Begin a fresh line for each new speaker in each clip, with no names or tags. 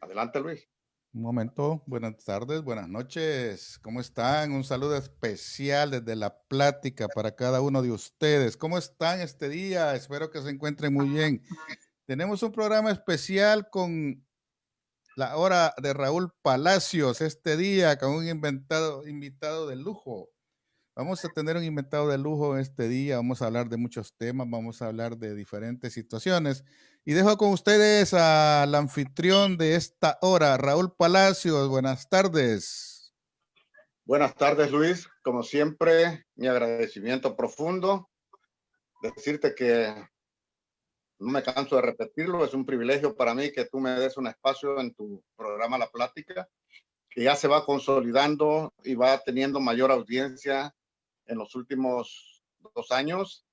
Adelante, Luis.
Un momento, buenas tardes, buenas noches, ¿cómo están? Un saludo especial desde La Plática para cada uno de ustedes. ¿Cómo están este día? Espero que se encuentren muy bien. Tenemos un programa especial con la hora de Raúl Palacios este día con un invitado de lujo. Vamos a tener un invitado de lujo este día, vamos a hablar de muchos temas, vamos a hablar de diferentes situaciones. Y dejo con ustedes al anfitrión de esta hora, Raúl Palacios. Buenas tardes.
Buenas tardes, Luis. Como siempre, mi agradecimiento profundo. Decirte que no me canso de repetirlo, es un privilegio para mí que tú me des un espacio en tu programa La Plática, que ya se va consolidando y va teniendo mayor audiencia en los últimos 2 años.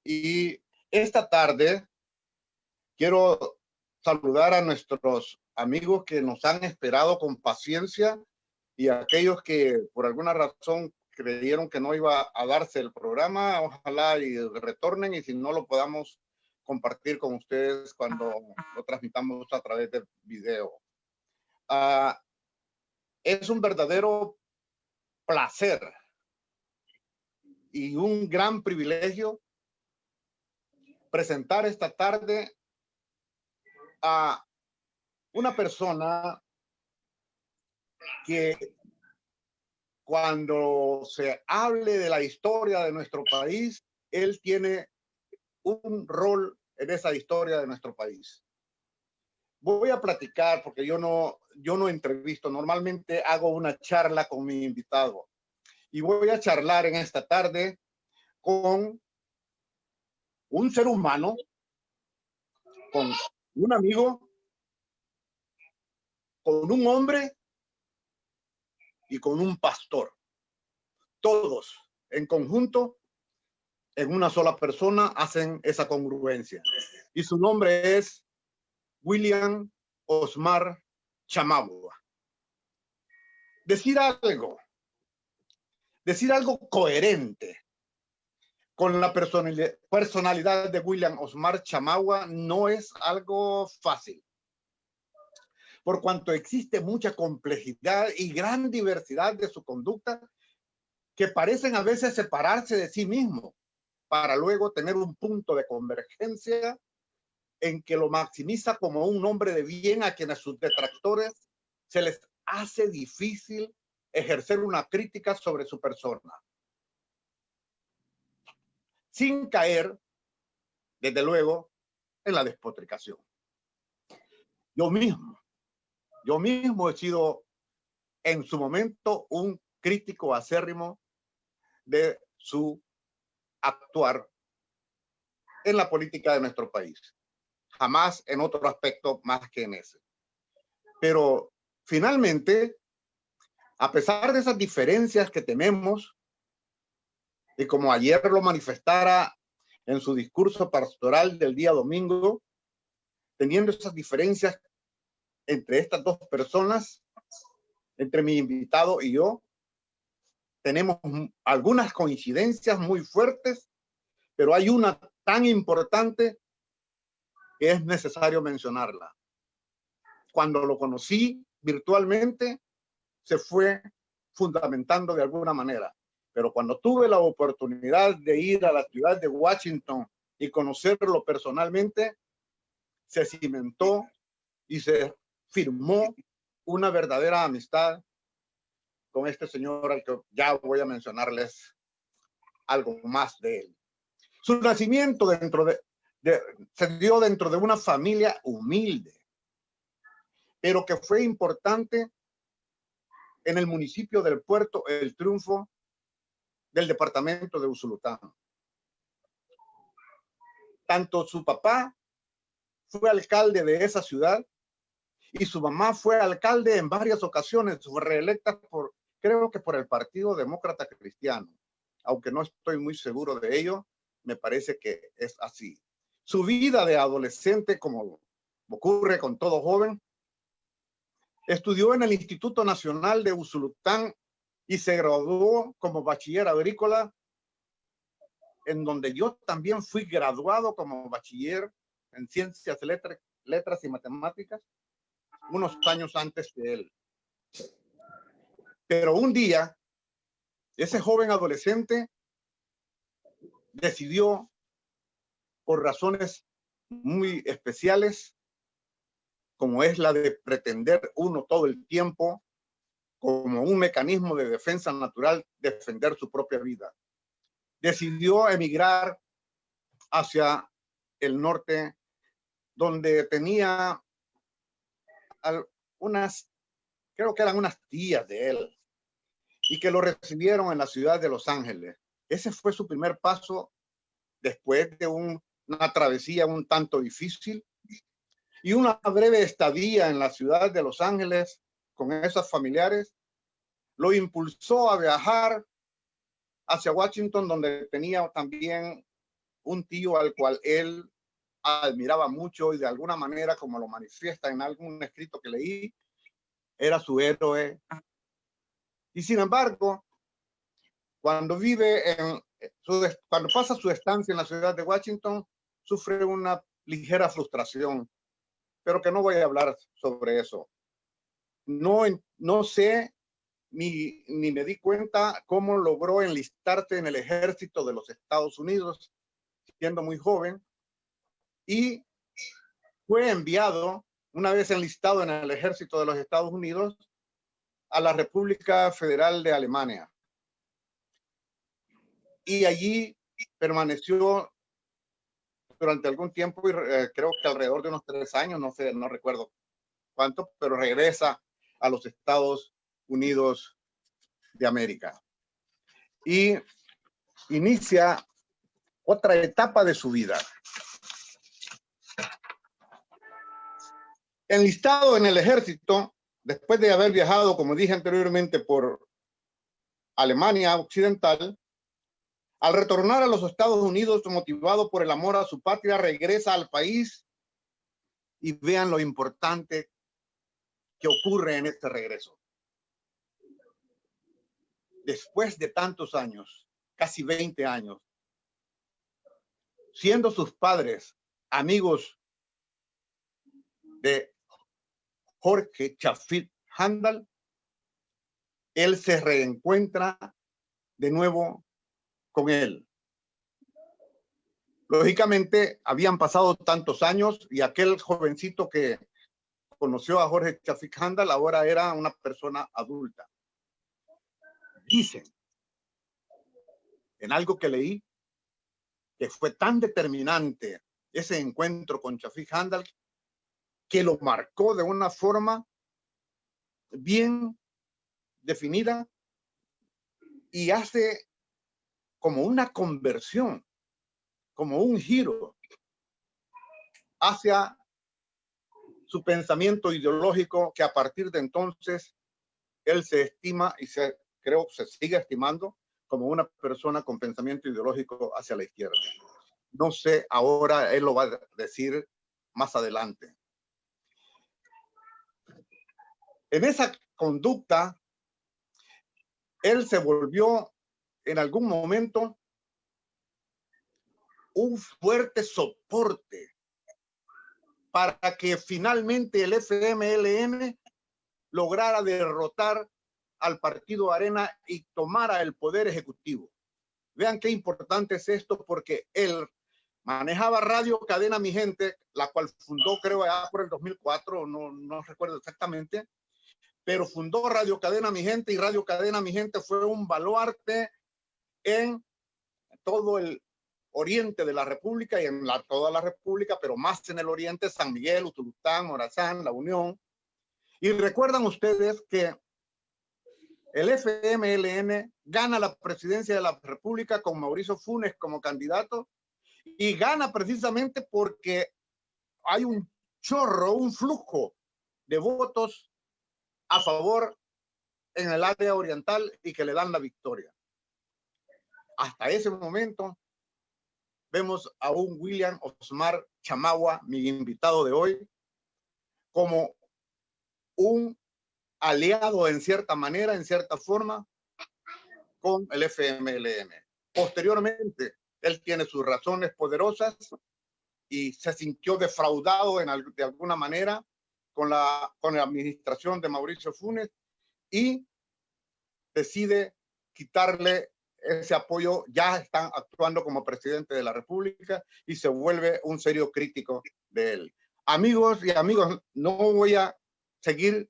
Y esta tarde quiero saludar a nuestros amigos que nos han esperado con paciencia y a aquellos que por alguna razón creyeron que no iba a darse el programa. Ojalá y retornen, y si no, lo podamos compartir con ustedes cuando lo transmitamos a través del video. Es un verdadero placer y un gran privilegio presentar esta tarde a una persona que, cuando se hable de la historia de nuestro país, él tiene un rol en esa historia de nuestro país. Voy a platicar porque yo no entrevisto, normalmente hago una charla con mi invitado, y voy a charlar en esta tarde con un ser humano, con un amigo, con un hombre y con un pastor. Todos en conjunto, en una sola persona, hacen esa congruencia. Y su nombre es William Osmar Chamagua. Decir algo coherente con la personalidad de William Osmar Chamagua no es algo fácil, por cuanto existe mucha complejidad y gran diversidad de su conducta, que parecen a veces separarse de sí mismo para luego tener un punto de convergencia en que lo maximiza como un hombre de bien a quienes sus detractores se les hace difícil ejercer una crítica sobre su persona, sin caer, desde luego, en la despotricación. Yo mismo he sido en su momento un crítico acérrimo de su actuar en la política de nuestro país. Jamás en otro aspecto más que en ese. Pero finalmente, a pesar de esas diferencias que tenemos, y como ayer lo manifestara en su discurso pastoral del día domingo, teniendo esas diferencias entre estas dos personas, entre mi invitado y yo, tenemos algunas coincidencias muy fuertes, pero hay una tan importante que es necesario mencionarla. Cuando lo conocí virtualmente, se fue fundamentando de alguna manera. Pero cuando tuve la oportunidad de ir a la ciudad de Washington y conocerlo personalmente, se cimentó y se firmó una verdadera amistad con este señor, al que ya voy a mencionarles algo más de él. Su nacimiento se dio dentro de una familia humilde, pero que fue importante en el municipio del Puerto El Triunfo del departamento de Usulután. Tanto su papá fue alcalde de esa ciudad y su mamá fue alcalde en varias ocasiones, fue reelecta creo que por el Partido Demócrata Cristiano, aunque no estoy muy seguro de ello, me parece que es así. Su vida de adolescente, como ocurre con todo joven, estudió en el Instituto Nacional de Usulután y se graduó como bachiller agrícola, en donde yo también fui graduado como bachiller en ciencias, letras y matemáticas. unos años antes de él. Pero un día, ese joven adolescente decidió, por razones muy especiales, como es la de pretender uno todo el tiempo, como un mecanismo de defensa natural, defender su propia vida. Decidió emigrar hacia el norte, donde tenía unas, creo que eran unas tías de él, y que lo recibieron en la ciudad de Los Ángeles. Ese fue su primer paso después de una travesía un tanto difícil y una breve estadía en la ciudad de Los Ángeles con esos familiares. Lo impulsó a viajar hacia Washington, donde tenía también un tío al cual él admiraba mucho y de alguna manera, como lo manifiesta en algún escrito que leí, era su héroe. Y sin embargo, cuando cuando pasa su estancia en la ciudad de Washington, sufre una ligera frustración, pero que no voy a hablar sobre eso. No sé ni me di cuenta cómo logró enlistarse en el ejército de los Estados Unidos siendo muy joven, y fue enviado, una vez enlistado en el ejército de los Estados Unidos, a la República Federal de Alemania. Y allí permaneció durante algún tiempo, y creo que alrededor de unos 3 años, no sé, no recuerdo cuánto, pero regresa a los Estados Unidos de América. Y inicia otra etapa de su vida. Enlistado en el ejército, después de haber viajado, como dije anteriormente, por Alemania Occidental, al retornar a los Estados Unidos, motivado por el amor a su patria, regresa al país, y vean lo importante que ocurre en este regreso. Después de tantos años, casi 20 años, siendo sus padres amigos de Jorge Chafik Handal, él se reencuentra de nuevo con él. Lógicamente, habían pasado tantos años y aquel jovencito que conoció a Jorge Chafik Handal ahora era una persona adulta. Dicen, en algo que leí, que fue tan determinante ese encuentro con Chafik Handal que lo marcó de una forma bien definida y hace como una conversión, como un giro hacia su pensamiento ideológico, que a partir de entonces él se estima y creo se sigue estimando como una persona con pensamiento ideológico hacia la izquierda. No sé, ahora él lo va a decir más adelante. En esa conducta, él se volvió en algún momento un fuerte soporte para que finalmente el FMLN lograra derrotar al partido Arena y tomara el poder ejecutivo. Vean qué importante es esto, porque él manejaba Radio Cadena Mi Gente, la cual fundó, creo, ya por el 2004, no recuerdo exactamente, pero fundó Radio Cadena Mi Gente, y Radio Cadena Mi Gente fue un baluarte en todo el oriente de la República y en toda la República, pero más en el oriente, San Miguel, Usulután, Morazán, La Unión. Y recuerdan ustedes que el FMLN gana la presidencia de la República con Mauricio Funes como candidato, y gana precisamente porque hay un chorro, un flujo de votos a favor en el área oriental y que le dan la victoria. Hasta ese momento vemos a un William Osmar Chamagua, mi invitado de hoy, como un aliado en cierta manera, en cierta forma, con el FMLN. Posteriormente, él tiene sus razones poderosas y se sintió defraudado de alguna manera con la administración de Mauricio Funes y decide quitarle ese apoyo. Ya están actuando como presidente de la República y se vuelve un serio crítico de él. Amigos y amigos, no voy a seguir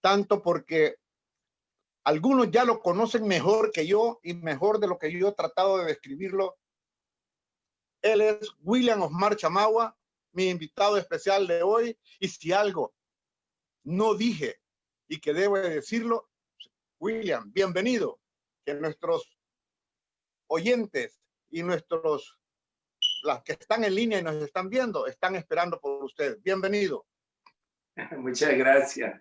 tanto porque algunos ya lo conocen mejor que yo y mejor de lo que yo he tratado de describirlo. Él es William Osmar Chamagua, mi invitado especial de hoy. Y si algo no dije y que debo decirlo, William, bienvenido. Que nuestros oyentes y las que están en línea y nos están viendo, están esperando por usted. Bienvenido.
Muchas gracias.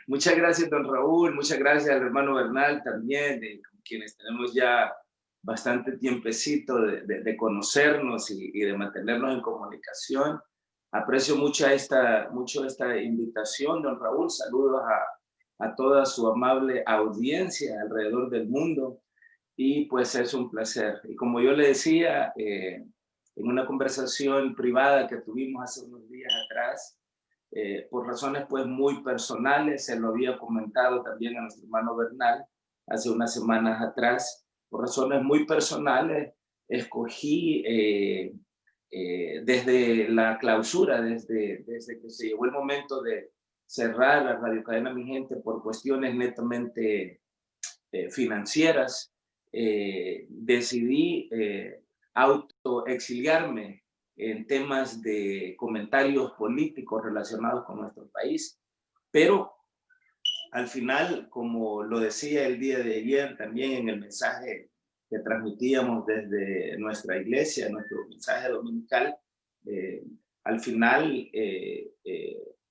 Muchas gracias, don Raúl. Muchas gracias al hermano Bernal también, con quienes tenemos ya bastante tiempecito de conocernos y de mantenernos en comunicación. Aprecio mucho esta invitación, don Raúl. Saludos a toda su amable audiencia alrededor del mundo. Y pues es un placer. Y como yo le decía, en una conversación privada que tuvimos hace unos días atrás, por razones pues muy personales, se lo había comentado también a nuestro hermano Bernal hace unas semanas atrás, por razones muy personales, escogí desde la clausura, desde que se llegó el momento de cerrar la Radio Cadena Mi Gente por cuestiones netamente financieras, decidí autoexiliarme en temas de comentarios políticos relacionados con nuestro país, pero al final, como lo decía el día de ayer también en el mensaje que transmitíamos desde nuestra iglesia, nuestro mensaje dominical, al final,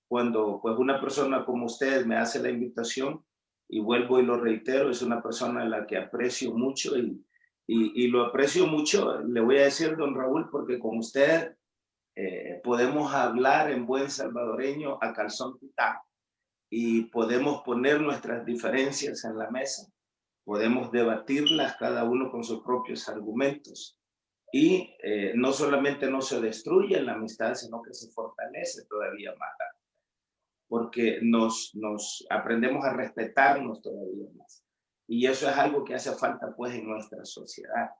cuando pues una persona como usted me hace la invitación, y vuelvo y lo reitero, es una persona a la que aprecio mucho y lo aprecio mucho, le voy a decir, don Raúl, porque con usted podemos hablar en buen salvadoreño a calzón quitado y podemos poner nuestras diferencias en la mesa, podemos debatirlas cada uno con sus propios argumentos y no solamente no se destruye la amistad, sino que se fortalece todavía más, porque nos aprendemos a respetarnos todavía más. Y eso es algo que hace falta pues en nuestra sociedad.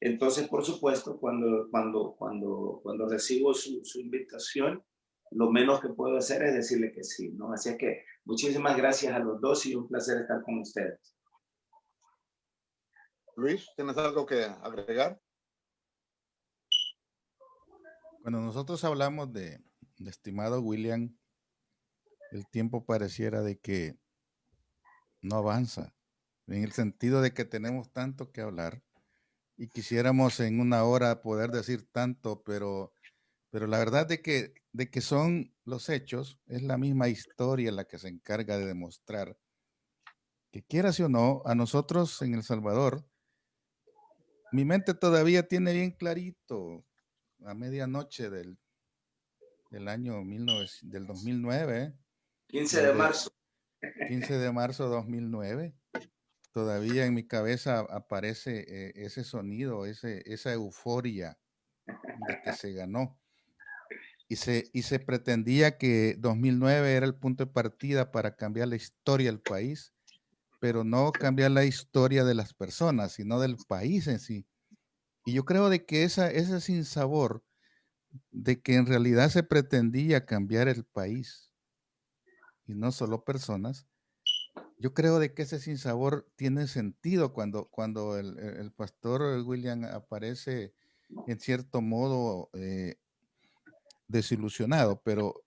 Entonces, por supuesto, cuando recibo su invitación, lo menos que puedo hacer es decirle que sí, ¿no? Así es que muchísimas gracias a los dos y un placer estar con ustedes.
Luis, ¿tienes algo que agregar?
Cuando nosotros hablamos de estimado William, el tiempo pareciera de que no avanza, en el sentido de que tenemos tanto que hablar y quisiéramos en una hora poder decir tanto, pero la verdad de que son los hechos, es la misma historia la que se encarga de demostrar que quieras o no, a nosotros en El Salvador, mi mente todavía tiene bien clarito a medianoche del año 2009,
15 de marzo.
15 de marzo de 2009, todavía en mi cabeza aparece ese sonido, esa euforia de que se ganó. Y se pretendía que 2009 era el punto de partida para cambiar la historia del país, pero no cambiar la historia de las personas, sino del país en sí. Y yo creo de que ese sinsabor de que en realidad se pretendía cambiar el país y no solo personas, yo creo de que ese sinsabor tiene sentido cuando el pastor William aparece en cierto modo desilusionado, pero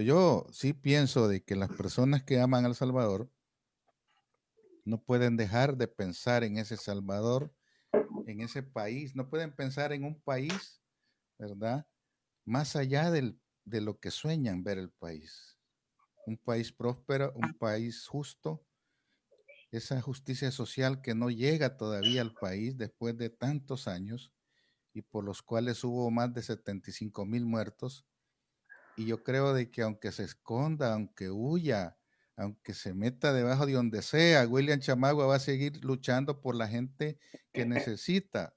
yo sí pienso de que las personas que aman al Salvador no pueden dejar de pensar en ese Salvador, en ese país, no pueden pensar en un país, ¿verdad? Más allá de lo que sueñan ver el país. Un país próspero, un país justo, esa justicia social que no llega todavía al país después de tantos años y por los cuales hubo más de 75,000 muertos. Y yo creo de que aunque se esconda, aunque huya, aunque se meta debajo de donde sea, William Chamagua va a seguir luchando por la gente que necesita.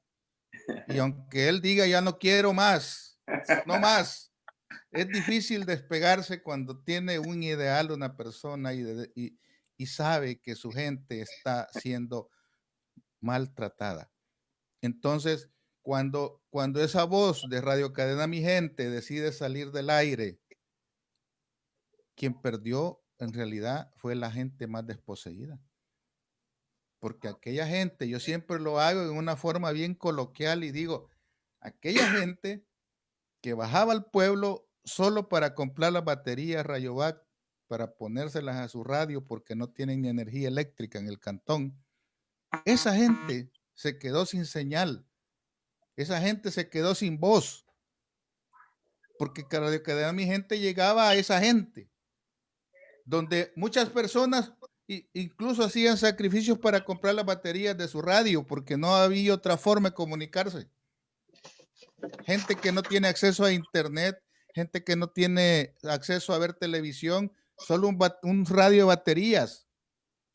Y aunque él diga, ya no quiero más, no más, Es difícil despegarse cuando tiene un ideal una persona y sabe que su gente está siendo maltratada. Entonces, cuando esa voz de Radio Cadena Mi Gente decide salir del aire, quien perdió en realidad fue la gente más desposeída. Porque aquella gente, yo siempre lo hago en una forma bien coloquial y digo, aquella gente que bajaba al pueblo solo para comprar las baterías Rayovac para ponérselas a su radio porque no tienen ni energía eléctrica en el cantón, esa gente se quedó sin señal, esa gente se quedó sin voz, porque Radio Cadena Mi Gente llegaba a esa gente, donde muchas personas incluso hacían sacrificios para comprar las baterías de su radio porque no había otra forma de comunicarse. Gente que no tiene acceso a internet, gente que no tiene acceso a ver televisión, solo un radio de baterías.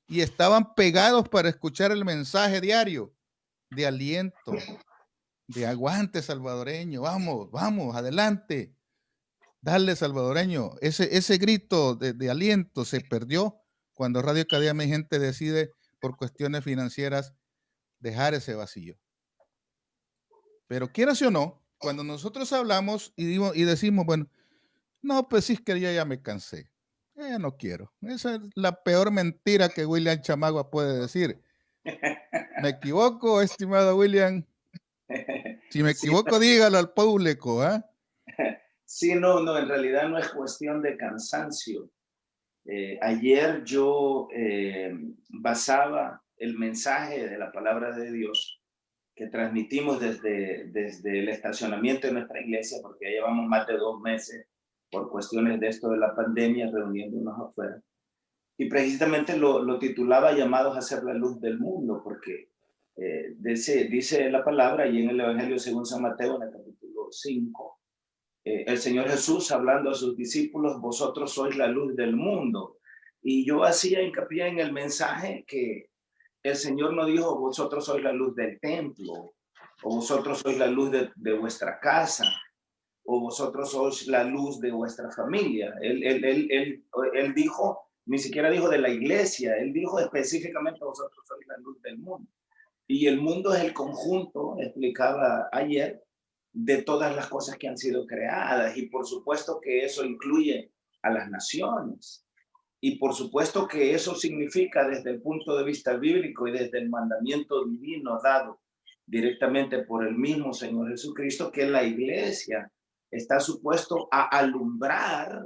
Y estaban pegados para escuchar el mensaje diario de aliento, de aguante salvadoreño, vamos, vamos, adelante, dale salvadoreño. Ese grito de aliento se perdió cuando Radio Cadena Mi Gente decide por cuestiones financieras dejar ese vacío. Pero quieras o no, cuando nosotros hablamos y decimos, bueno, no, pues sí es que yo ya me cansé. No quiero. Esa es la peor mentira que William Chamagua puede decir. ¿Me equivoco, estimado William? Si me
Sí,
equivoco, dígalo al público, ¿eh?
sí, no, en realidad no es cuestión de cansancio. Ayer yo basaba el mensaje de la palabra de Dios que transmitimos desde el estacionamiento de nuestra iglesia, porque ya llevamos más de 2 meses por cuestiones de esto de la pandemia reuniéndonos afuera. Y precisamente lo titulaba Llamados a ser la luz del mundo, porque dice la palabra y en el Evangelio según San Mateo, en el capítulo 5, el Señor Jesús hablando a sus discípulos, vosotros sois la luz del mundo. Y yo hacía hincapié en el mensaje que el Señor no dijo, vosotros sois la luz del templo, o vosotros sois la luz de vuestra casa, o vosotros sois la luz de vuestra familia. Él dijo, ni siquiera dijo de la iglesia, él dijo específicamente, vosotros sois la luz del mundo. Y el mundo es el conjunto, explicaba ayer, de todas las cosas que han sido creadas. Y por supuesto que eso incluye a las naciones. Y por supuesto que eso significa desde el punto de vista bíblico y desde el mandamiento divino dado directamente por el mismo Señor Jesucristo, que la iglesia está supuesto a alumbrar,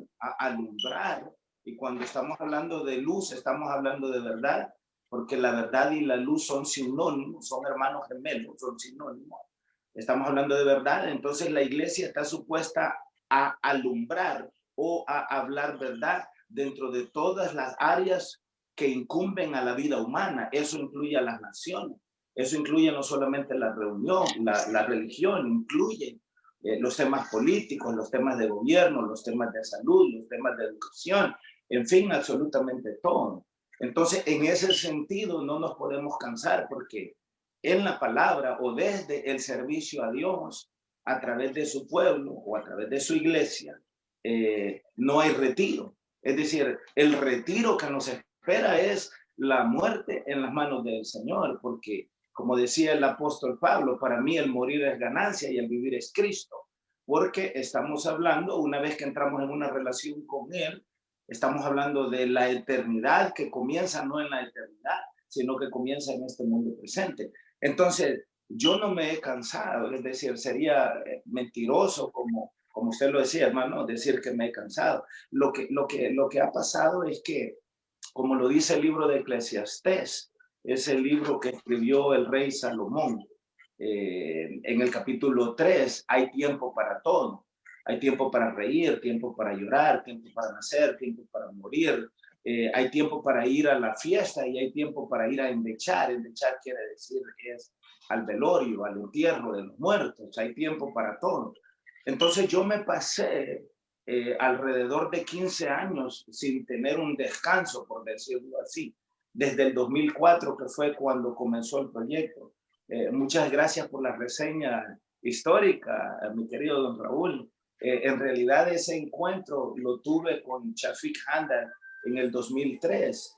y cuando estamos hablando de luz, estamos hablando de verdad, porque la verdad y la luz son sinónimos, son hermanos gemelos, son sinónimos. Estamos hablando de verdad, entonces la iglesia está supuesta a alumbrar o a hablar verdad dentro de todas las áreas que incumben a la vida humana. Eso incluye a las naciones, eso incluye no solamente la reunión, la religión, incluye los temas políticos, los temas de gobierno, los temas de salud, los temas de educación, en fin, absolutamente todo. Entonces, en ese sentido, no nos podemos cansar porque en la palabra o desde el servicio a Dios, a través de su pueblo o a través de su iglesia, no hay retiro. Es decir, el retiro que nos espera es la muerte en las manos del Señor, porque como decía el apóstol Pablo, para mí el morir es ganancia y el vivir es Cristo, porque estamos hablando, una vez que entramos en una relación con Él, estamos hablando de la eternidad que comienza no en la eternidad, sino que comienza en este mundo presente. Entonces, yo no me he cansado, es decir, sería mentiroso como usted lo decía, hermano, decir que me he cansado. Lo que ha pasado es que, como lo dice el libro de Eclesiastés, es el libro que escribió el rey Salomón, en el capítulo 3, hay tiempo para todo. Hay tiempo para reír, tiempo para llorar, tiempo para nacer, tiempo para morir. Hay tiempo para ir a la fiesta y hay tiempo para ir a endechar. Endechar quiere decir que es al velorio, al entierro de los muertos. Hay tiempo para todo. Entonces yo me pasé alrededor de 15 años sin tener un descanso, por decirlo así, desde el 2004, que fue cuando comenzó el proyecto. Muchas gracias por la reseña histórica, mi querido don Raúl. En realidad ese encuentro lo tuve con Shafik Handal en el 2003.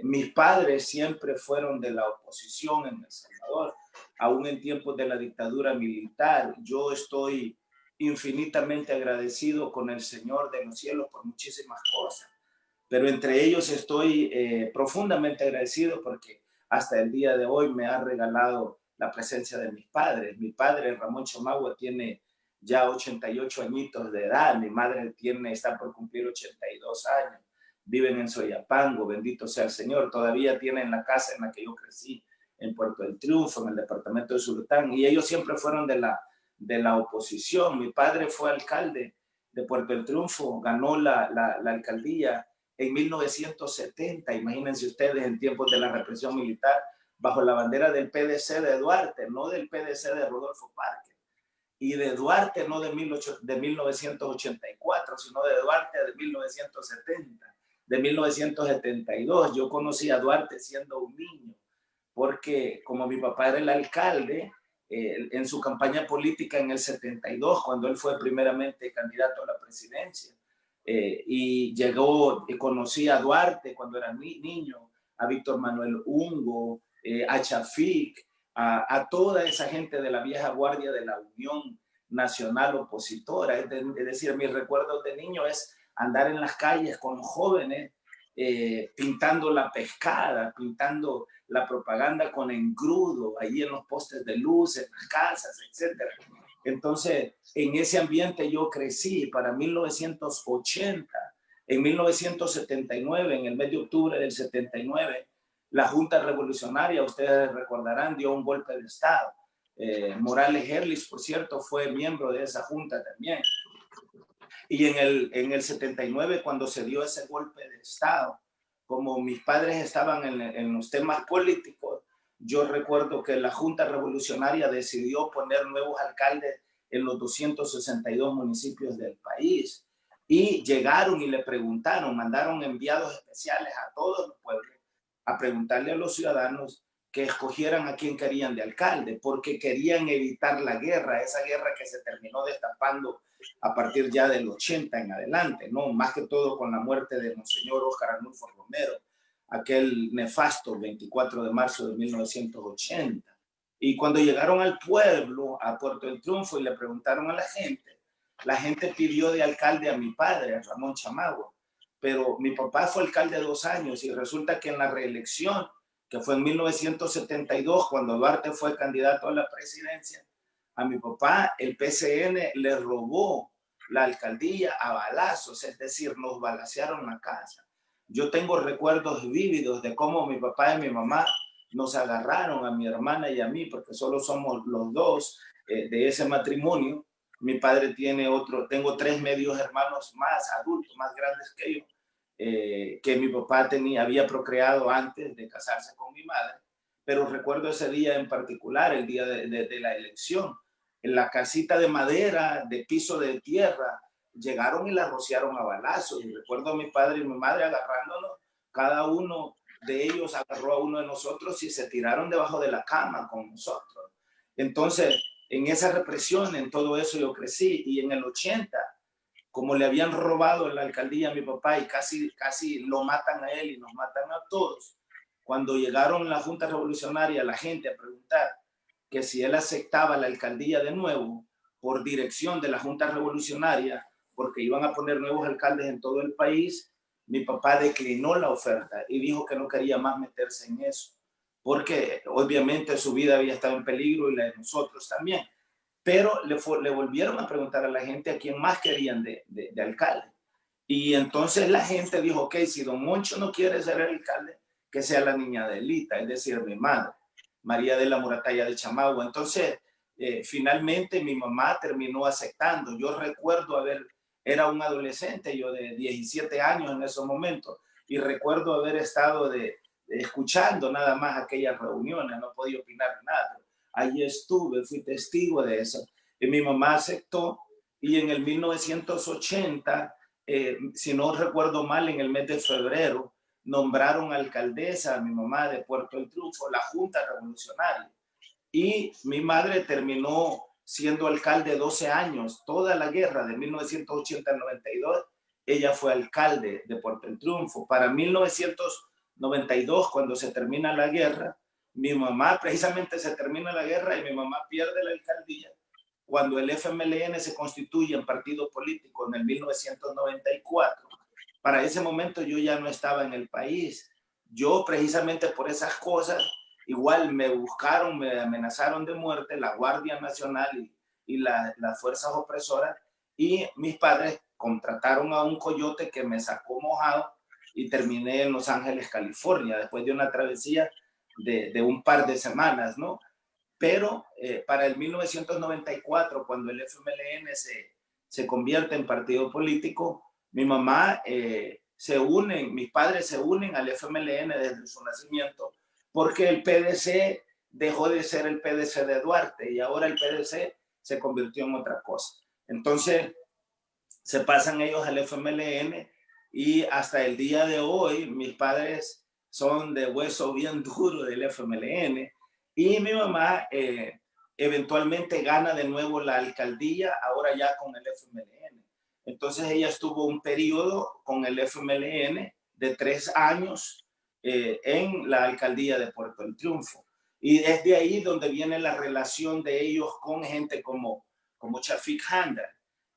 Mis padres siempre fueron de la oposición en El Salvador, aún en tiempos de la dictadura militar. Yo estoy infinitamente agradecido con el Señor de los cielos por muchísimas cosas, pero entre ellos estoy profundamente agradecido porque hasta el día de hoy me ha regalado la presencia de mis padres. Mi padre, Ramón Chamagua, tiene ya 88 añitos de edad. Mi madre está por cumplir 82 años. Viven en Soyapango, bendito sea el Señor. Todavía tienen la casa en la que yo crecí, en Puerto del Triunfo, en el departamento de Sultán. Y ellos siempre fueron de la oposición. Mi padre fue alcalde de Puerto del Triunfo, ganó la alcaldía en 1970. Imagínense ustedes, en tiempos de la represión militar, bajo la bandera del PDC de Duarte, no del PDC de Rodolfo Parker. Y de Duarte no de 1984, sino de Duarte de 1970, de 1972. Yo conocí a Duarte siendo un niño, porque como mi papá era el alcalde, en su campaña política en el 72, cuando él fue primeramente candidato a la presidencia, y llegó, y conocí a Duarte cuando era niño, a Víctor Manuel Ungo, a Shafik, a toda esa gente de la vieja guardia de la Unión Nacional Opositora. Es decir, mis recuerdos de niño es andar en las calles con los jóvenes, pintando la pescada, pintando la propaganda con engrudo, ahí en los postes de luz, en las casas, etc. Entonces, en ese ambiente yo crecí. Para 1980, en 1979, en el mes de octubre del 79, la Junta Revolucionaria, ustedes recordarán, dio un golpe de Estado. Morales Herlich, por cierto, fue miembro de esa junta también. Y en el 79, cuando se dio ese golpe de Estado, como mis padres estaban en los temas políticos, yo recuerdo que la Junta Revolucionaria decidió poner nuevos alcaldes en los 262 municipios del país. Y llegaron y le preguntaron, mandaron enviados especiales a todos los pueblos a preguntarle a los ciudadanos que escogieran a quién querían de alcalde, porque querían evitar la guerra, esa guerra que se terminó destapando a partir ya del 80 en adelante, ¿no? Más que todo con la muerte de Monseñor Óscar Arnulfo Romero, aquel nefasto 24 de marzo de 1980. Y cuando llegaron al pueblo, a Puerto del Triunfo, y le preguntaron a la gente pidió de alcalde a mi padre, a Ramón Chamagua, pero mi papá fue alcalde 2 años y resulta que en la reelección, que fue en 1972, cuando Duarte fue candidato a la presidencia, a mi papá el PCN le robó la alcaldía a balazos, es decir, nos balacearon la casa. Yo tengo recuerdos vívidos de cómo mi papá y mi mamá nos agarraron a mi hermana y a mí, porque solo somos los dos de ese matrimonio. Mi padre tiene tengo 3 medios hermanos más adultos, más grandes que yo, que mi papá había procreado antes de casarse con mi madre. Pero recuerdo ese día en particular, el día de la elección, en la casita de madera, de piso de tierra, llegaron y la rociaron a balazos. Y recuerdo a mi padre y mi madre agarrándonos, cada uno de ellos agarró a uno de nosotros y se tiraron debajo de la cama con nosotros. Entonces, en esa represión, en todo eso yo crecí. Y en el 80, como le habían robado la alcaldía a mi papá y casi lo matan a él y nos matan a todos, cuando llegaron la Junta Revolucionaria, la gente a preguntar que si él aceptaba la alcaldía de nuevo por dirección de la Junta Revolucionaria, porque iban a poner nuevos alcaldes en todo el país, mi papá declinó la oferta y dijo que no quería más meterse en eso, porque obviamente su vida había estado en peligro y la de nosotros también. Pero le volvieron a preguntar a la gente a quién más querían de alcalde. Y entonces la gente dijo, ok, si don Moncho no quiere ser el alcalde, que sea la niña Adelita, es decir, mi madre, María de la Moratalla de Chamagua. Entonces, finalmente mi mamá terminó aceptando. Yo recuerdo era un adolescente, yo de 17 años en esos momentos, y recuerdo haber estado escuchando nada más aquellas reuniones, no podía opinar nada. Allí estuve, fui testigo de eso. Y mi mamá aceptó y en el 1980, si no recuerdo mal, en el mes de febrero, nombraron alcaldesa a mi mamá de Puerto del Triunfo, la Junta Revolucionaria. Y mi madre terminó siendo alcalde 12 años, toda la guerra de 1980 al 92, ella fue alcalde de Puerto El Triunfo. Para 1992, cuando se termina la guerra, mi mamá, precisamente se termina la guerra y mi mamá pierde la alcaldía. Cuando el FMLN se constituye en partido político en el 1994, para ese momento yo ya no estaba en el país. Yo precisamente por esas cosas, igual me buscaron, me amenazaron de muerte la Guardia Nacional y las fuerzas opresoras, y mis padres contrataron a un coyote que me sacó mojado y terminé en Los Ángeles, California, después de una travesía de un par de semanas, ¿no? Pero para el 1994, cuando el FMLN se convierte en partido político, mi mamá mis padres se unen al FMLN desde su nacimiento, porque el PDC dejó de ser el PDC de Duarte y ahora el PDC se convirtió en otra cosa. Entonces se pasan ellos al FMLN y hasta el día de hoy mis padres son de hueso bien duro del FMLN, y mi mamá eventualmente gana de nuevo la alcaldía, ahora ya con el FMLN. Entonces ella estuvo un periodo con el FMLN de 3 años en la alcaldía de Puerto El Triunfo. Y es de ahí donde viene la relación de ellos con gente como Chafik Handar.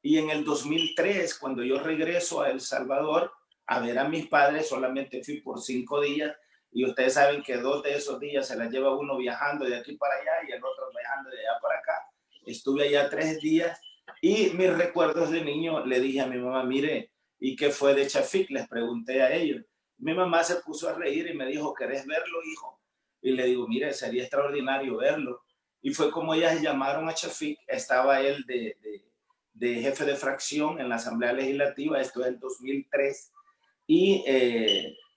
Y en el 2003, cuando yo regreso a El Salvador a ver a mis padres, solamente fui por 5 días, y ustedes saben que 2 de esos días se la lleva uno viajando de aquí para allá y el otro viajando de allá para acá. Estuve allá 3 días y mis recuerdos de niño le dije a mi mamá, mire, ¿y qué fue de Chafik? Les pregunté a ellos. Mi mamá se puso a reír y me dijo, ¿querés verlo, hijo? Y le digo, mire, sería extraordinario verlo. Y fue como ellas llamaron a Chafik. Estaba él de jefe de fracción en la Asamblea Legislativa, esto es el 2003, y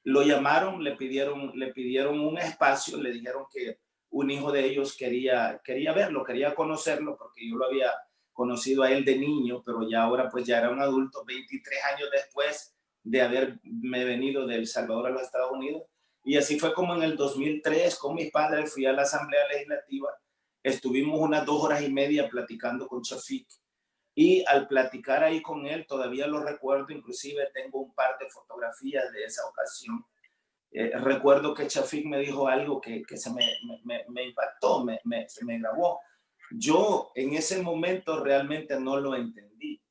lo llamaron, le pidieron un espacio, le dijeron que un hijo de ellos quería verlo, quería conocerlo, porque yo lo había conocido a él de niño, pero ya ahora pues ya era un adulto, 23 años después de haberme venido de El Salvador a los Estados Unidos. Y así fue como en el 2003 con mis padres fui a la Asamblea Legislativa, estuvimos unas 2 horas y media platicando con Chafik. Y al platicar ahí con él, todavía lo recuerdo, inclusive tengo un par de fotografías de esa ocasión. Recuerdo que Chafik me dijo algo que se me impactó, se me grabó. Yo en ese momento realmente no lo entendí,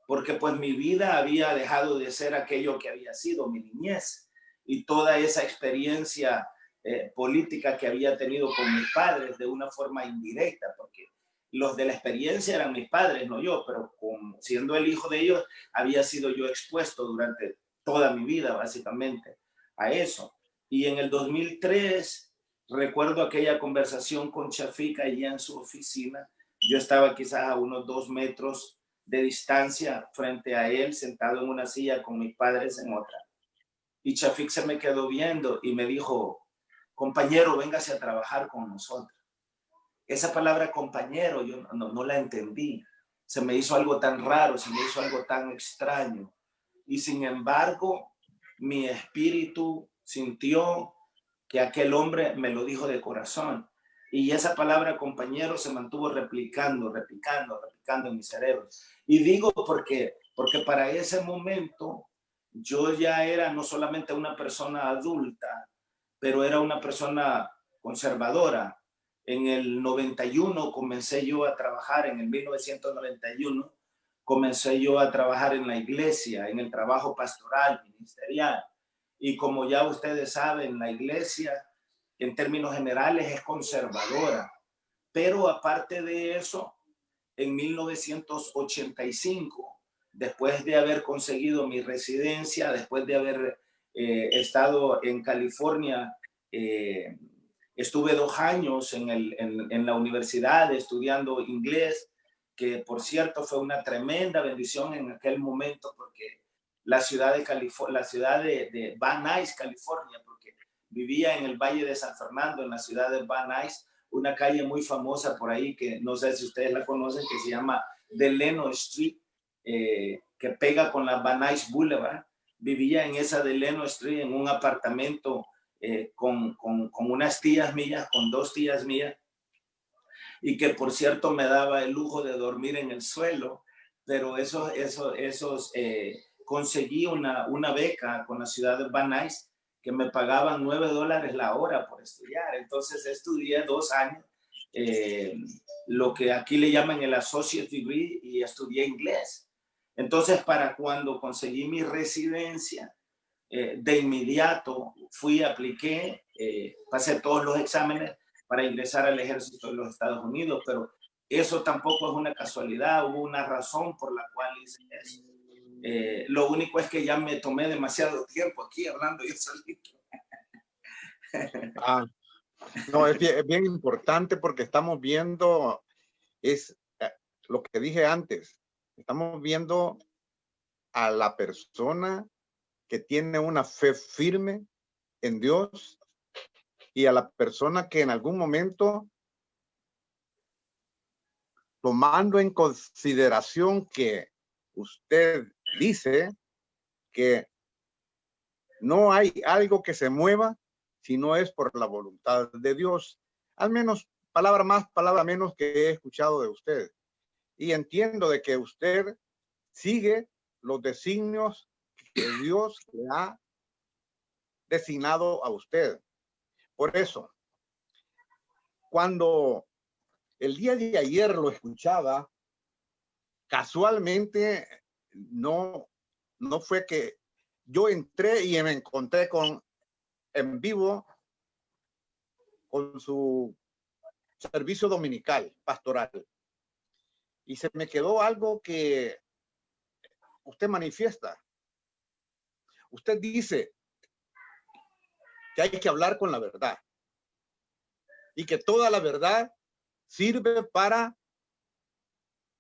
porque pues mi vida había dejado de ser aquello que había sido mi niñez, y toda esa experiencia política que había tenido con mis padres de una forma indirecta, porque los de la experiencia eran mis padres, no yo, pero siendo el hijo de ellos, había sido yo expuesto durante toda mi vida, básicamente, a eso. Y en el 2003, recuerdo aquella conversación con Chafik allí en su oficina. Yo estaba quizás a unos 2 metros de distancia frente a él, sentado en una silla con mis padres en otra. Y Chafik se me quedó viendo y me dijo, compañero, véngase a trabajar con nosotros. Esa palabra compañero yo no la entendí. Se me hizo algo tan raro, se me hizo algo tan extraño. Y sin embargo, mi espíritu sintió que aquel hombre me lo dijo de corazón. Y esa palabra compañero se mantuvo replicando en mi cerebro. Y digo porque para ese momento yo ya era no solamente una persona adulta, pero era una persona conservadora. En el 91 comencé yo a trabajar, en el 1991 comencé yo a trabajar en la iglesia, en el trabajo pastoral, ministerial. Y como ya ustedes saben, la iglesia en términos generales es conservadora. Pero aparte de eso, en 1985, después de haber conseguido mi residencia, después de haber estado en California, estuve 2 años en la universidad estudiando inglés, que por cierto fue una tremenda bendición en aquel momento, porque la ciudad de Van Nuys, California, porque vivía en el Valle de San Fernando, en la ciudad de Van Nuys, una calle muy famosa por ahí, que no sé si ustedes la conocen, que se llama Delano Street, que pega con la Van Nuys Boulevard. Vivía en esa Delano Street, en un apartamento con unas tías mías, con 2 tías mías. y que por cierto me daba el lujo de dormir en el suelo, pero conseguí una beca con la ciudad de Van Nuys que me pagaban $9 la hora por estudiar. Entonces estudié 2 años, lo que aquí le llaman el Associate Degree, y estudié inglés. Entonces, para cuando conseguí mi residencia, de inmediato fui, apliqué, pasé todos los exámenes para ingresar al ejército de los Estados Unidos, pero eso tampoco es una casualidad, hubo una razón por la cual hice eso. Lo único es que ya me tomé demasiado tiempo aquí hablando yo solito.
No, es bien importante porque estamos viendo, lo que dije antes, estamos viendo a la persona que tiene una fe firme en Dios y a la persona que en algún momento, tomando en consideración que usted dice que no hay algo que se mueva si no es por la voluntad de Dios. Al menos, palabra más, palabra menos, que he escuchado de usted. Y entiendo de que usted sigue los designios que Dios le ha designado a usted. Por eso, cuando el día de ayer lo escuchaba, casualmente no fue que yo entré y me encontré en vivo con su servicio dominical, pastoral. Y se me quedó algo que usted manifiesta. Usted dice que hay que hablar con la verdad y que toda la verdad sirve para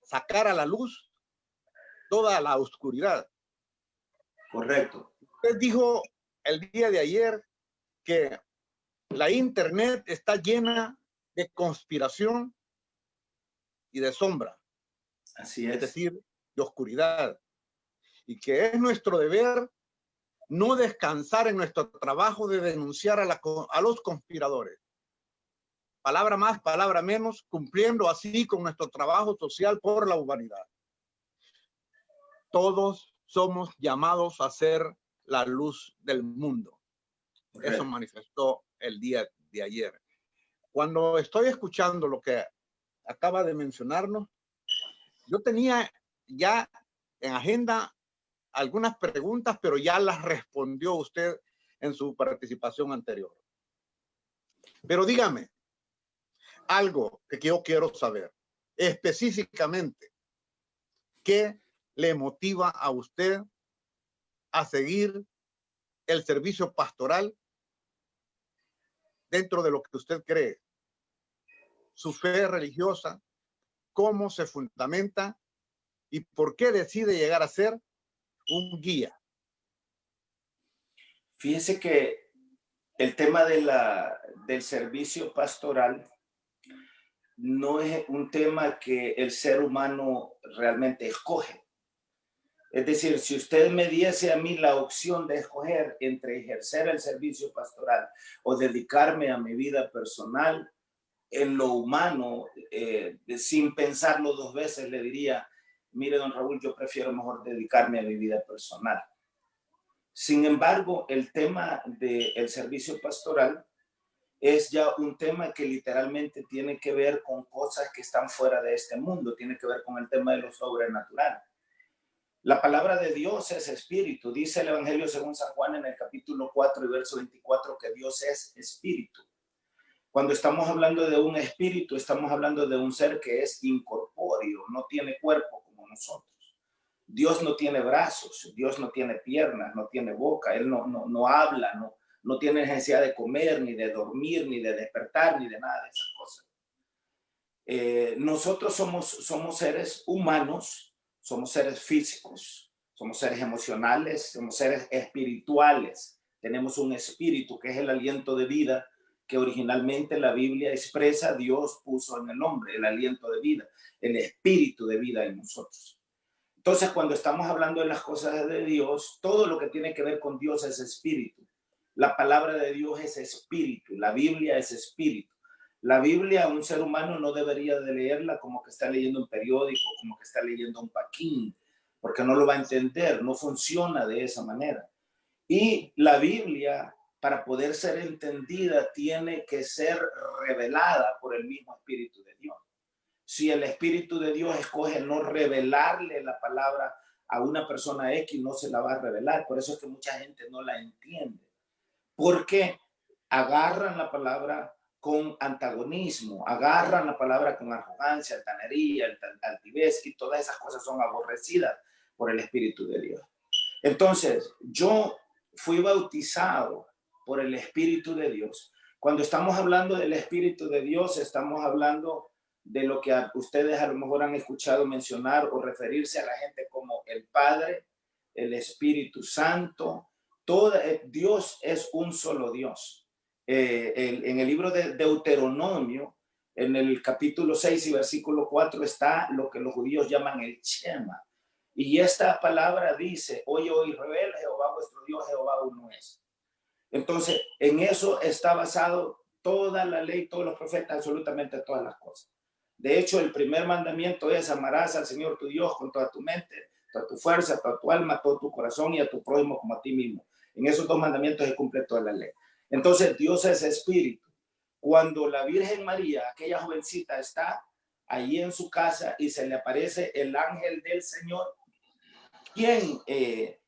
sacar a la luz toda la oscuridad.
Correcto.
Usted dijo el día de ayer que la internet está llena de conspiración y de sombra.
Así es.
Es decir, de oscuridad. Y que es nuestro deber no descansar en nuestro trabajo de denunciar a los conspiradores. Palabra más, palabra menos, cumpliendo así con nuestro trabajo social por la humanidad. Todos somos llamados a ser la luz del mundo. Correcto. Eso manifestó el día de ayer. Cuando estoy escuchando lo que acaba de mencionarnos, yo tenía ya en agenda algunas preguntas, pero ya las respondió usted en su participación anterior. Pero dígame algo que yo quiero saber específicamente. ¿Qué le motiva a usted a seguir el servicio pastoral dentro de lo que usted cree? Su fe religiosa, cómo se fundamenta y por qué decide llegar a ser un guía.
Fíjese que el tema del servicio pastoral no es un tema que el ser humano realmente escoge. Es decir, si usted me diese a mí la opción de escoger entre ejercer el servicio pastoral o dedicarme a mi vida personal, en lo humano, sin pensarlo 2 veces, le diría, mire, don Raúl, yo prefiero mejor dedicarme a mi vida personal. Sin embargo, el tema del servicio pastoral es ya un tema que literalmente tiene que ver con cosas que están fuera de este mundo, tiene que ver con el tema de lo sobrenatural. La palabra de Dios es espíritu. Dice el Evangelio según San Juan en el capítulo 4 y verso 24 que Dios es espíritu. Cuando estamos hablando de un espíritu, estamos hablando de un ser que es incorpóreo, no tiene cuerpo como nosotros. Dios no tiene brazos, Dios no tiene piernas, no tiene boca, Él no habla, no tiene necesidad de comer, ni de dormir, ni de despertar, ni de nada de esas cosas. Nosotros somos seres humanos, somos seres físicos, somos seres emocionales, somos seres espirituales. Tenemos un espíritu que es el aliento de vida que originalmente la Biblia expresa, Dios puso en el hombre, el aliento de vida, el espíritu de vida en nosotros. Entonces, cuando estamos hablando de las cosas de Dios, todo lo que tiene que ver con Dios es espíritu. La palabra de Dios es espíritu, la Biblia es espíritu. La Biblia, un ser humano no debería de leerla como que está leyendo un periódico, como que está leyendo un paquín, porque no lo va a entender, no funciona de esa manera. Y la Biblia, para poder ser entendida, tiene que ser revelada por el mismo Espíritu de Dios. Si el Espíritu de Dios escoge no revelarle la palabra a una persona X, no se la va a revelar. Por eso es que mucha gente no la entiende. Porque agarran la palabra con antagonismo, agarran la palabra con arrogancia, altanería, altivez, y todas esas cosas son aborrecidas por el Espíritu de Dios. Entonces, yo fui bautizado por el Espíritu de Dios. Cuando estamos hablando del Espíritu de Dios, estamos hablando de lo que ustedes a lo mejor han escuchado mencionar o referirse a la gente como el Padre, el Espíritu Santo. Dios es un solo Dios. En el libro de Deuteronomio, en el capítulo 6 y versículo 4 está lo que los judíos llaman el Shema. Y esta palabra dice, oye, oh Israel, Jehová vuestro Dios, Jehová uno es. Entonces, en eso está basado toda la ley, todos los profetas, absolutamente todas las cosas. De hecho, el primer mandamiento es amarás al Señor tu Dios con toda tu mente, toda tu fuerza, toda tu alma, todo tu corazón y a tu prójimo como a ti mismo. En esos dos mandamientos se cumple toda la ley. Entonces, Dios es espíritu. Cuando la Virgen María, aquella jovencita, está allí en su casa y se le aparece el ángel del Señor, quien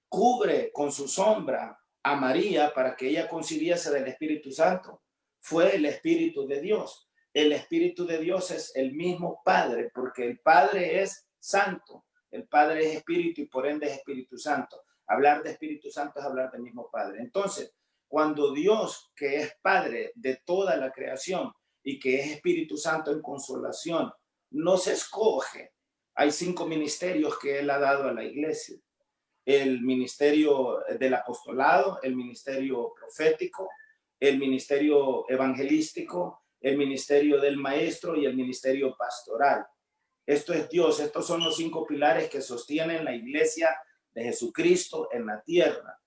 cubre con su sombra a María para que ella concibiese del Espíritu Santo, fue el Espíritu de Dios. El Espíritu de Dios es el mismo Padre, porque el Padre es santo, el Padre es Espíritu y por ende es Espíritu Santo. Hablar de Espíritu Santo es hablar del mismo Padre. Entonces, cuando Dios, que es Padre de toda la creación y que es Espíritu Santo en consolación, nos escoge, hay 5 ministerios que Él ha dado a la iglesia: el ministerio del apostolado, el ministerio profético, el ministerio evangelístico, el ministerio del maestro y el ministerio pastoral. Esto es Dios, estos son los 5 pilares que sostienen la iglesia de Jesucristo en la tierra.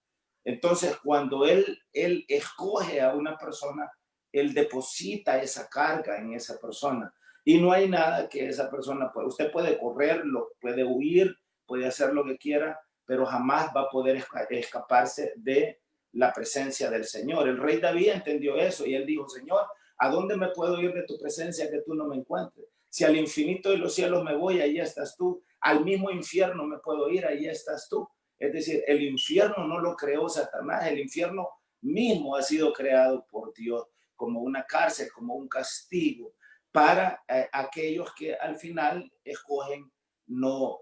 Entonces, cuando Él escoge a una persona, Él deposita esa carga en esa persona. Y no hay nada que esa persona pueda. Usted puede correr, puede huir, puede hacer lo que quiera, pero jamás va a poder escaparse de la presencia del Señor. El rey David entendió eso y él dijo, Señor, ¿a dónde me puedo ir de tu presencia que tú no me encuentres? Si al infinito de los cielos me voy, ahí estás tú. Al mismo infierno me puedo ir, ahí estás tú. Es decir, el infierno no lo creó Satanás, el infierno mismo ha sido creado por Dios como una cárcel, como un castigo para aquellos que al final escogen no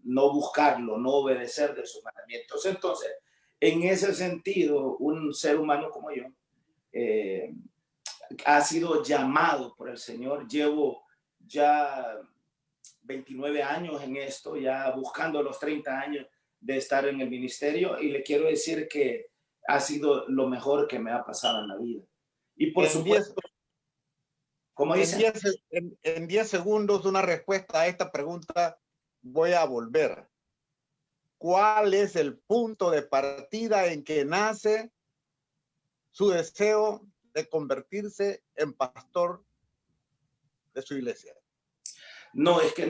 buscarlo, no obedecer de sus mandamientos. Entonces, en ese sentido, un ser humano como yo ha sido llamado por el Señor. Llevo ya 29 años en esto, ya buscando los 30 años de estar en el ministerio, y le quiero decir que ha sido lo mejor que me ha pasado en la vida. Y por supuesto, como dice,
en 10 segundos una respuesta a esta pregunta voy a volver. ¿Cuál es el punto de partida en que nace su deseo de convertirse en pastor de su iglesia?
No, es que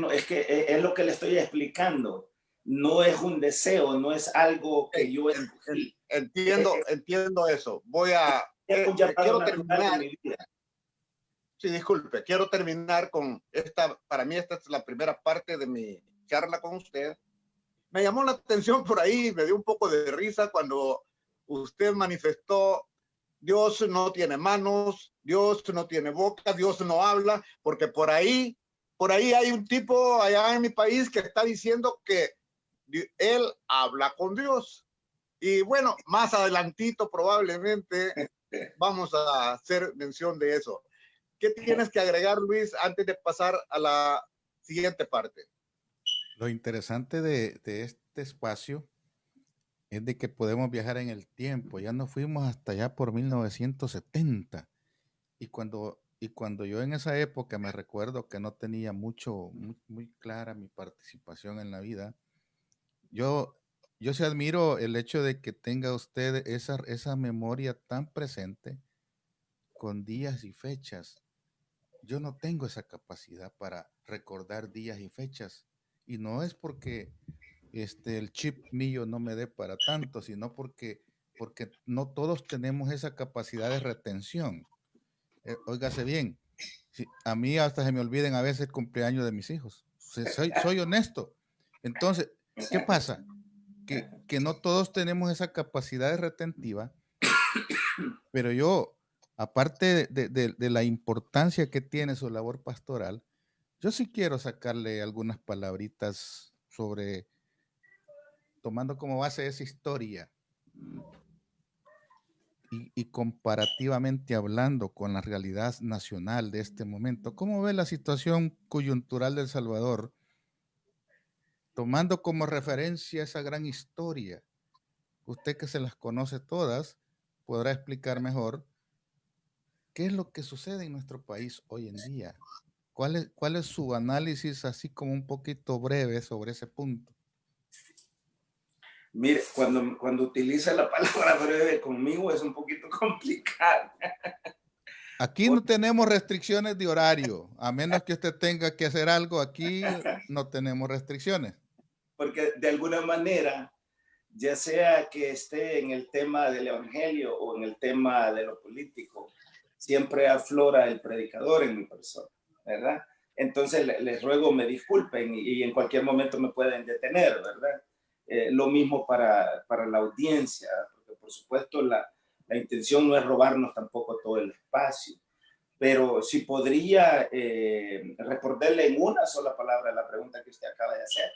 es lo que le estoy explicando. No es un deseo, no es algo que yo escogí.
Entiendo eso. Quiero terminar. Sí, disculpe, quiero terminar con esta. Para mí esta es la primera parte de mi charla con usted. Me llamó la atención por ahí, me dio un poco de risa cuando usted manifestó: Dios no tiene manos, Dios no tiene boca, Dios no habla, porque por ahí hay un tipo allá en mi país que está diciendo que él habla con Dios. Y bueno, más adelantito probablemente vamos a hacer mención de eso. ¿Qué tienes que agregar, Luis, antes de pasar a la siguiente parte?
Lo interesante de este espacio es de que podemos viajar en el tiempo. Ya nos fuimos hasta allá por 1970. Y cuando yo en esa época me recuerdo que no tenía muy clara mi participación en la vida, yo, yo sí admiro el hecho de que tenga usted esa memoria tan presente con días y fechas. yo no tengo esa capacidad para recordar días y fechas. Y no es porque el chip mío no me dé para tanto, sino porque no todos tenemos esa capacidad de retención. Óigase bien, a mí hasta se me olviden a veces el cumpleaños de mis hijos. Soy honesto. Entonces, ¿qué pasa? Que no todos tenemos esa capacidad retentiva, pero yo, aparte de la importancia que tiene su labor pastoral, yo sí quiero sacarle algunas palabritas sobre, tomando como base esa historia y comparativamente hablando con la realidad nacional de este momento. ¿Cómo ve la situación coyuntural de El Salvador, tomando como referencia esa gran historia? Usted que se las conoce todas, podrá explicar mejor qué es lo que sucede en nuestro país hoy en día. ¿Cuál es su análisis así como un poquito breve sobre ese punto?
Mire, cuando utiliza la palabra breve conmigo es un poquito complicado.
Aquí no tenemos restricciones de horario, a menos que usted tenga que hacer algo, aquí no tenemos restricciones.
Porque de alguna manera, ya sea que esté en el tema del evangelio o en el tema de lo político, siempre aflora el predicador en mi persona, ¿verdad? Entonces les ruego me disculpen y en cualquier momento me pueden detener, ¿verdad? Lo mismo para la audiencia, porque por supuesto la intención no es robarnos tampoco todo el espacio, pero si podría responderle en una sola palabra la pregunta que usted acaba de hacer.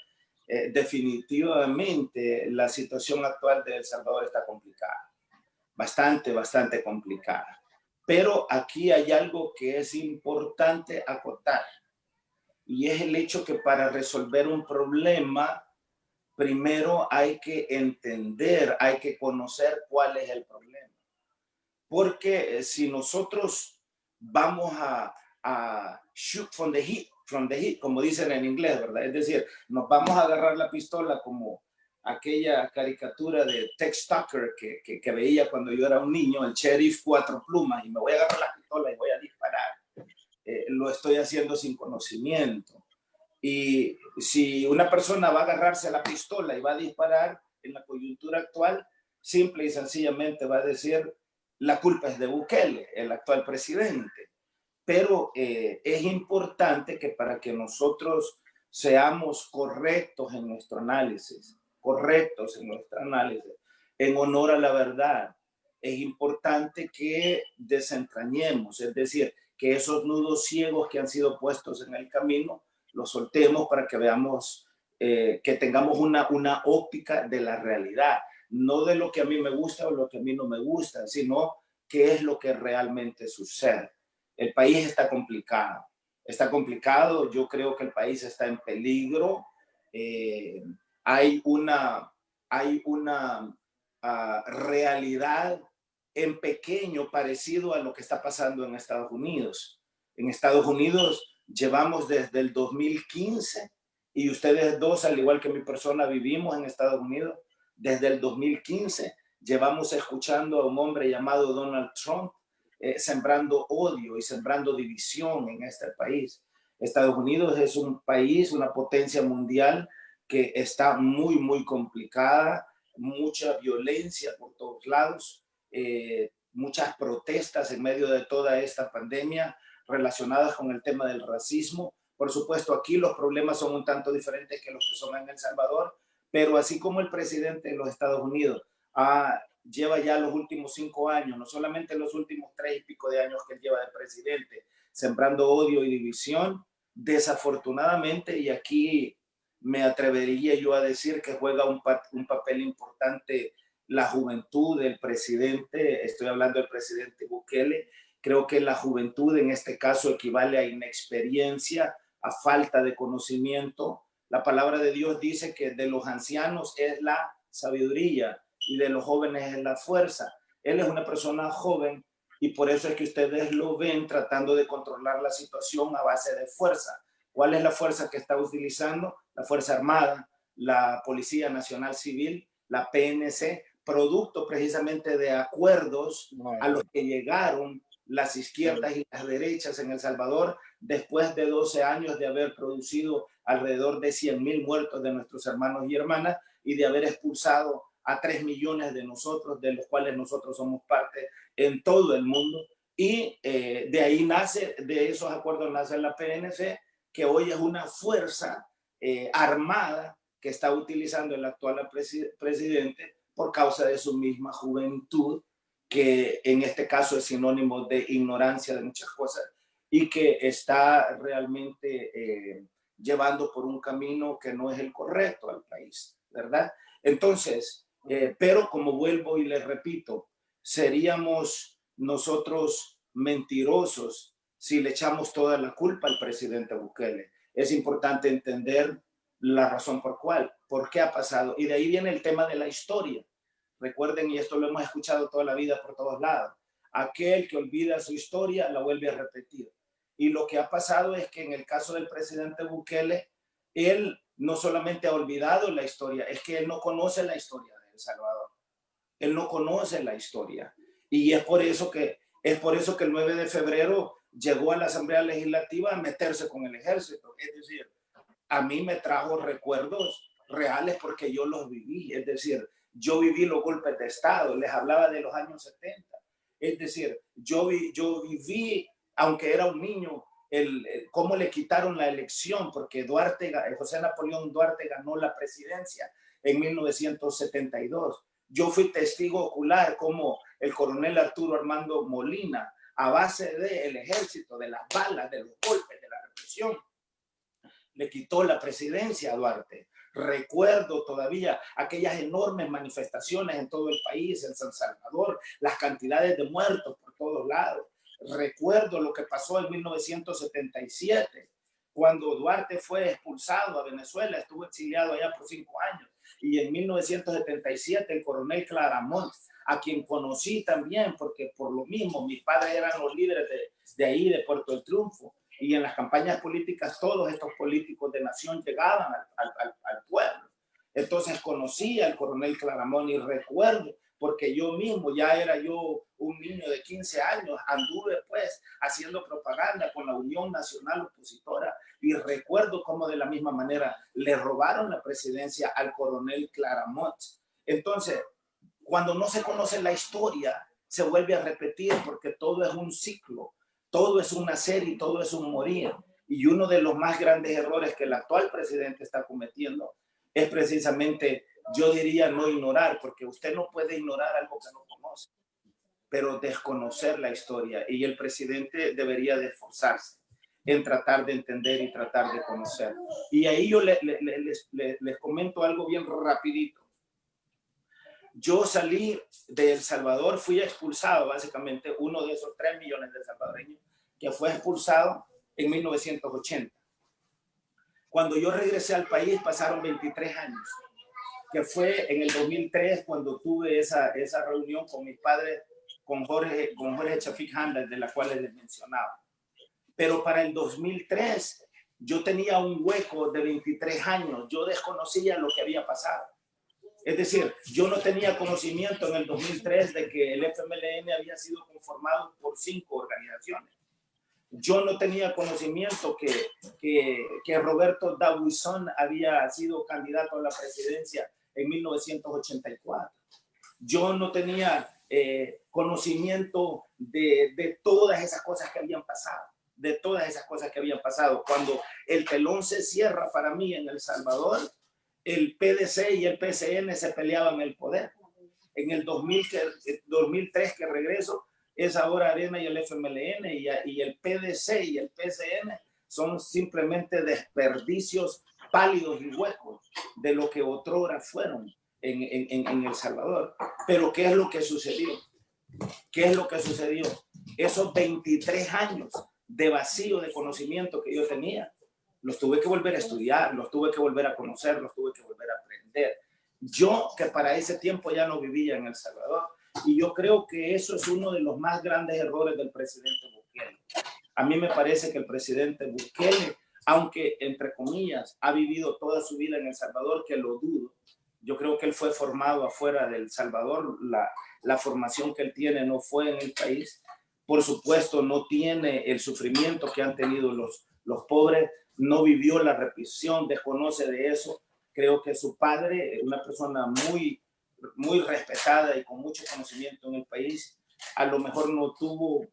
Definitivamente la situación actual de El Salvador está complicada, bastante complicada. Pero aquí hay algo que es importante acotar, y es el hecho que para resolver un problema, primero hay que entender, hay que conocer cuál es el problema. Porque si nosotros vamos a shoot from the hip, como dicen en inglés, ¿verdad? Es decir, nos vamos a agarrar la pistola como aquella caricatura de Tex Tucker que veía cuando yo era un niño, el sheriff cuatro plumas, y me voy a agarrar la pistola y voy a disparar. Lo estoy haciendo sin conocimiento. Y si una persona va a agarrarse a la pistola y va a disparar en la coyuntura actual, simple y sencillamente va a decir, la culpa es de Bukele, el actual presidente. Pero es importante que para que nosotros seamos correctos en nuestro análisis, en honor a la verdad, es importante que desentrañemos, es decir, que esos nudos ciegos que han sido puestos en el camino, los soltemos para que veamos, que tengamos una óptica de la realidad, no de lo que a mí me gusta o lo que a mí no me gusta, sino qué es lo que realmente sucede. El país está complicado, yo creo que el país está en peligro, hay una realidad en pequeño parecido a lo que está pasando en Estados Unidos. En Estados Unidos llevamos desde el 2015 y ustedes dos, al igual que mi persona, vivimos en Estados Unidos desde el 2015. Llevamos escuchando a un hombre llamado Donald Trump sembrando odio y sembrando división en este país. Estados Unidos es un país, una potencia mundial que está muy complicada, mucha violencia por todos lados, muchas protestas en medio de toda esta pandemia relacionadas con el tema del racismo. Por supuesto, aquí los problemas son un tanto diferentes que los que son en El Salvador, pero así como el presidente de los Estados Unidos lleva ya los últimos 5 años, no solamente los últimos 3 y pico de años que él lleva de presidente, sembrando odio y división, desafortunadamente, y aquí me atrevería yo a decir que juega un papel importante la juventud del presidente, estoy hablando del presidente Bukele. Creo que la juventud en este caso equivale a inexperiencia, a falta de conocimiento. La palabra de Dios dice que de los ancianos es la sabiduría y de los jóvenes es la fuerza. Él es una persona joven y por eso es que ustedes lo ven tratando de controlar la situación a base de fuerza. ¿Cuál es la fuerza que está utilizando? La Fuerza Armada, la Policía Nacional Civil, la PNC, producto precisamente de acuerdos a los que llegaron las izquierdas y las derechas en El Salvador, después de 12 años de haber producido alrededor de 100,000 muertos de nuestros hermanos y hermanas y de haber expulsado a 3 millones de nosotros, de los cuales nosotros somos parte en todo el mundo. Y de ahí nace, de esos acuerdos nace la PNC, que hoy es una fuerza armada que está utilizando el actual presidente por causa de su misma juventud, que en este caso es sinónimo de ignorancia de muchas cosas y que está realmente llevando por un camino que no es el correcto al país, ¿verdad? Entonces, pero como vuelvo y les repito, seríamos nosotros mentirosos si le echamos toda la culpa al presidente Bukele. Es importante entender la razón por qué ha pasado. Y de ahí viene el tema de la historia. Recuerden, y esto lo hemos escuchado toda la vida por todos lados, aquel que olvida su historia la vuelve a repetir. Y lo que ha pasado es que en el caso del presidente Bukele, él no solamente ha olvidado la historia, es que él no conoce la historia de El Salvador. Él no conoce la historia. Y es por eso que el 9 de febrero llegó a la Asamblea Legislativa a meterse con el ejército. Es decir, a mí me trajo recuerdos reales porque yo los viví. Es decir, yo viví los golpes de Estado. Les hablaba de los años 70. Es decir, yo viví, aunque era un niño, cómo le quitaron la elección, porque José Napoleón Duarte ganó la presidencia en 1972. Yo fui testigo ocular como el coronel Arturo Armando Molina, a base del ejército, de las balas, de los golpes, de la represión, le quitó la presidencia a Duarte. Recuerdo todavía aquellas enormes manifestaciones en todo el país, en San Salvador, las cantidades de muertos por todos lados. Recuerdo lo que pasó en 1977, cuando Duarte fue expulsado a Venezuela, estuvo exiliado allá por 5 años. Y en 1977 el coronel Claramont, a quien conocí también, porque por lo mismo mis padres eran los líderes de ahí, de Puerto del Triunfo, y en las campañas políticas todos estos políticos de nación llegaban al pueblo. Entonces conocí al coronel Claramont y recuerdo, porque yo mismo, ya era yo un niño de 15 años, anduve pues haciendo propaganda con la Unión Nacional Opositora y recuerdo cómo de la misma manera le robaron la presidencia al coronel Claramont. Entonces, cuando no se conoce la historia, se vuelve a repetir porque todo es un ciclo, todo es una serie, todo es un morir. Y uno de los más grandes errores que el actual presidente está cometiendo es precisamente, yo diría, no ignorar, porque usted no puede ignorar algo que no conoce, pero desconocer la historia. Y el presidente debería de esforzarse en tratar de entender y tratar de conocer. Y ahí yo les comento algo bien rapidito. Yo salí de El Salvador, fui expulsado, básicamente uno de esos 3 millones de salvadoreños que fue expulsado en 1980. Cuando yo regresé al país pasaron 23 años, que fue en el 2003 cuando tuve esa reunión con mis padres, con Jorge Chafik Handel, de la cual les mencionaba. Pero para el 2003 yo tenía un hueco de 23 años, yo desconocía lo que había pasado. Es decir, yo no tenía conocimiento en el 2003 de que el FMLN había sido conformado por 5 organizaciones. Yo no tenía conocimiento que Roberto Dawison había sido candidato a la presidencia en 1984. Yo no tenía conocimiento de todas esas cosas que habían pasado. Cuando el telón se cierra para mí en El Salvador, el PDC y el PCN se peleaban el poder. En el 2003 que regreso, es ahora Arena y el FMLN y el PDC y el PCN son simplemente desperdicios pálidos y huecos de lo que otrora fueron en El Salvador. Pero ¿qué es lo que sucedió? Esos 23 años de vacío de conocimiento que yo tenía, los tuve que volver a estudiar, los tuve que volver a conocer, los tuve que volver a aprender. Yo, que para ese tiempo ya no vivía en El Salvador, y yo creo que eso es uno de los más grandes errores del presidente Bukele. A mí me parece que el presidente Bukele, aunque entre comillas ha vivido toda su vida en El Salvador, que lo dudo, yo creo que él fue formado afuera de El Salvador, la formación que él tiene no fue en el país, por supuesto, no tiene el sufrimiento que han tenido los pobres, no vivió la represión, desconoce de eso. Creo que su padre, una persona muy, muy respetada y con mucho conocimiento en el país, a lo mejor no tuvo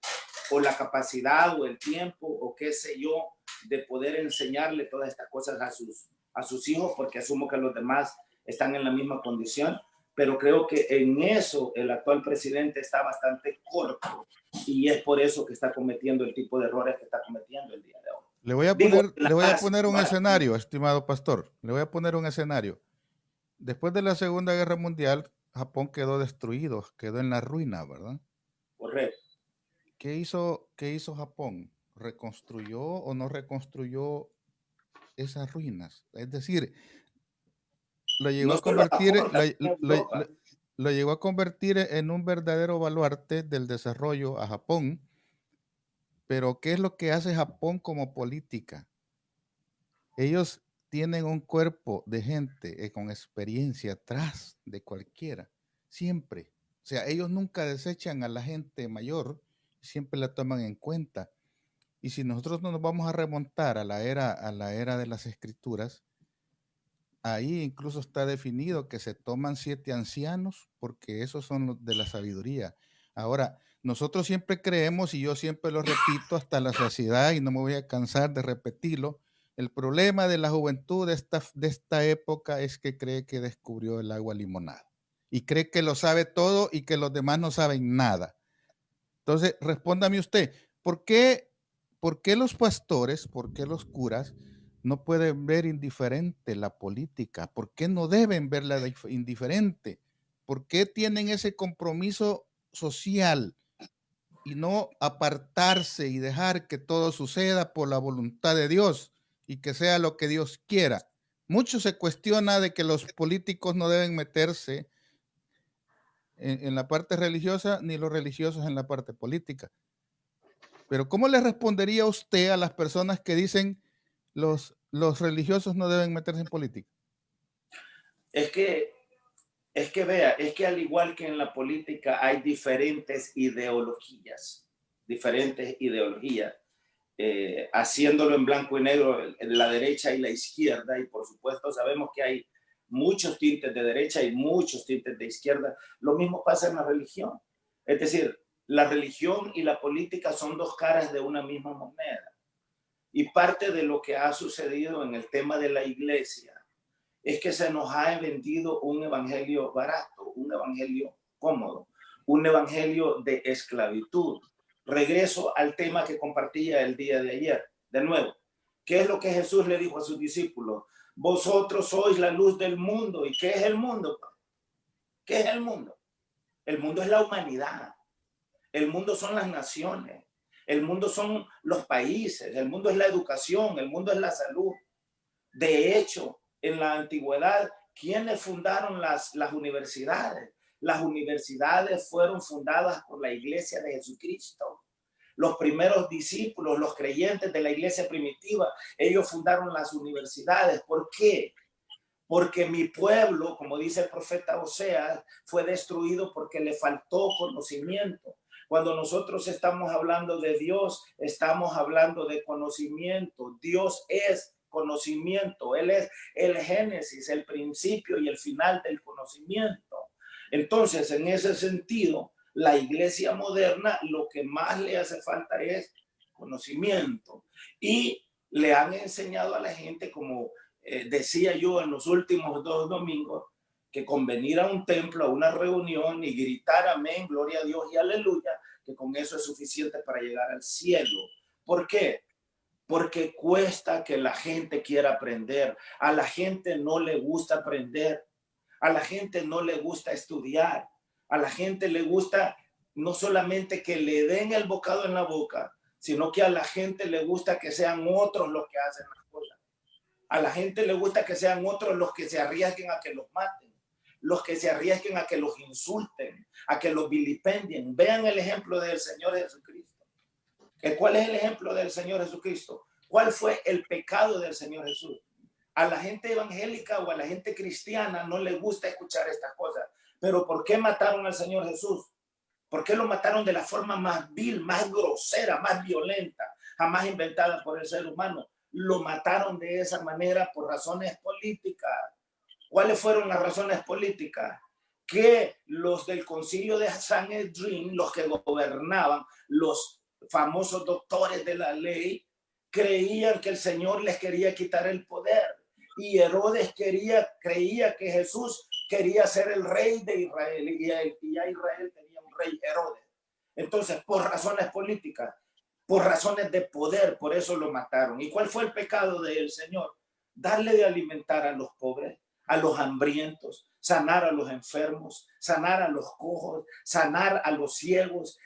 o la capacidad o el tiempo o qué sé yo de poder enseñarle todas estas cosas a sus hijos, porque asumo que los demás están en la misma condición, pero creo que en eso el actual presidente está bastante corto y es por eso que está cometiendo el tipo de errores que está cometiendo el día de hoy.
Le voy a poner un escenario, estimado pastor. Le voy a poner un escenario. Después de la Segunda Guerra Mundial, Japón quedó destruido, quedó en la ruina, ¿verdad?
Correcto.
¿Qué hizo Japón? ¿Reconstruyó o no reconstruyó esas ruinas? Es decir, lo llegó
No
a
solo
convertir,
Japón, también Europa.
lo llegó a convertir en un verdadero baluarte del desarrollo a Japón. Pero ¿qué es lo que hace Japón como política? Ellos tienen un cuerpo de gente con experiencia atrás de cualquiera, siempre. O sea, ellos nunca desechan a la gente mayor, siempre la toman en cuenta. Y si nosotros no nos vamos a remontar a la era de las escrituras, ahí incluso está definido que se toman 7 ancianos porque esos son los de la sabiduría. Ahora, nosotros siempre creemos, y yo siempre lo repito hasta la saciedad y no me voy a cansar de repetirlo, el problema de la juventud de esta época es que cree que descubrió el agua limonada y cree que lo sabe todo y que los demás no saben nada. Entonces, respóndame usted, por qué los pastores, por qué los curas no pueden ver indiferente la política? ¿Por qué no deben verla indiferente? ¿Por qué tienen ese compromiso social y no apartarse y dejar que todo suceda por la voluntad de Dios y que sea lo que Dios quiera? Mucho se cuestiona de que los políticos no deben meterse en la parte religiosa ni los religiosos en la parte política. Pero ¿cómo le respondería usted a las personas que dicen los religiosos no deben meterse en política?
Es que vea, es que al igual que en la política hay diferentes ideologías, haciéndolo en blanco y negro, en la derecha y la izquierda, y por supuesto sabemos que hay muchos tintes de derecha y muchos tintes de izquierda. Lo mismo pasa en la religión. Es decir, la religión y la política son dos caras de una misma moneda. Y parte de lo que ha sucedido en el tema de la iglesia es que se nos ha vendido un evangelio barato, un evangelio cómodo, un evangelio de esclavitud. Regreso al tema que compartía el día de ayer. De nuevo, ¿qué es lo que Jesús le dijo a sus discípulos? Vosotros sois la luz del mundo. ¿Y qué es el mundo? ¿Qué es el mundo? El mundo es la humanidad. El mundo son las naciones. El mundo son los países. El mundo es la educación. El mundo es la salud. De hecho, en la antigüedad, ¿quiénes fundaron las universidades? Las universidades fueron fundadas por la iglesia de Jesucristo. Los primeros discípulos, los creyentes de la iglesia primitiva, ellos fundaron las universidades. ¿Por qué? Porque mi pueblo, como dice el profeta Oseas, fue destruido porque le faltó conocimiento. Cuando nosotros estamos hablando de Dios, estamos hablando de conocimiento. Dios es conocimiento. Él es el génesis, el principio y el final del conocimiento. Entonces, en ese sentido, la iglesia moderna lo que más le hace falta es conocimiento. Y le han enseñado a la gente, como decía yo en los últimos 2 domingos, que con venir a un templo, a una reunión y gritar amén, gloria a Dios y aleluya, que con eso es suficiente para llegar al cielo. ¿Por qué? Porque cuesta que la gente quiera aprender. A la gente no le gusta aprender. A la gente no le gusta estudiar. A la gente le gusta no solamente que le den el bocado en la boca, sino que a la gente le gusta que sean otros los que hacen las cosas. A la gente le gusta que sean otros los que se arriesguen a que los maten, los que se arriesguen a que los insulten, a que los vilipendien. Vean el ejemplo del Señor Jesucristo. ¿Cuál es el ejemplo del Señor Jesucristo? ¿Cuál fue el pecado del Señor Jesús? A la gente evangélica o a la gente cristiana no le gusta escuchar estas cosas. Pero ¿por qué mataron al Señor Jesús? ¿Por qué lo mataron de la forma más vil, más grosera, más violenta, jamás inventada por el ser humano? Lo mataron de esa manera por razones políticas. ¿Cuáles fueron las razones políticas? Que los del concilio de Sanedrín, los que gobernaban, los famosos doctores de la ley, creían que el Señor les quería quitar el poder. Y Herodes creía que Jesús quería ser el rey de Israel, y ya Israel tenía un rey, Herodes. Entonces, por razones políticas, por razones de poder, por eso lo mataron. ¿Y cuál fue el pecado del Señor? Darle de alimentar a los pobres, a los hambrientos, sanar a los enfermos, sanar a los cojos, sanar a los ciegos,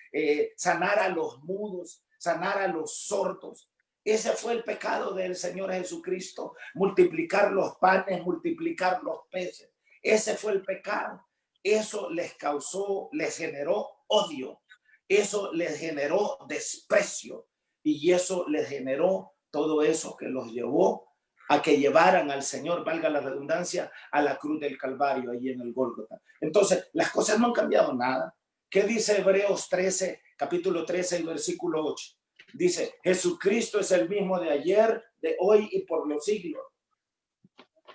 sanar a los mudos, sanar a los sordos. Ese fue el pecado del Señor Jesucristo, multiplicar los panes, multiplicar los peces. Ese fue el pecado. Eso les causó, les generó odio. Eso les generó desprecio y eso les generó todo eso que los llevó a que llevaran al Señor, valga la redundancia, a la cruz del Calvario, ahí en el Gólgota. Entonces, las cosas no han cambiado nada. ¿Qué dice Hebreos 13, capítulo 13 y versículo 8? Dice, Jesucristo es el mismo de ayer, de hoy y por los siglos.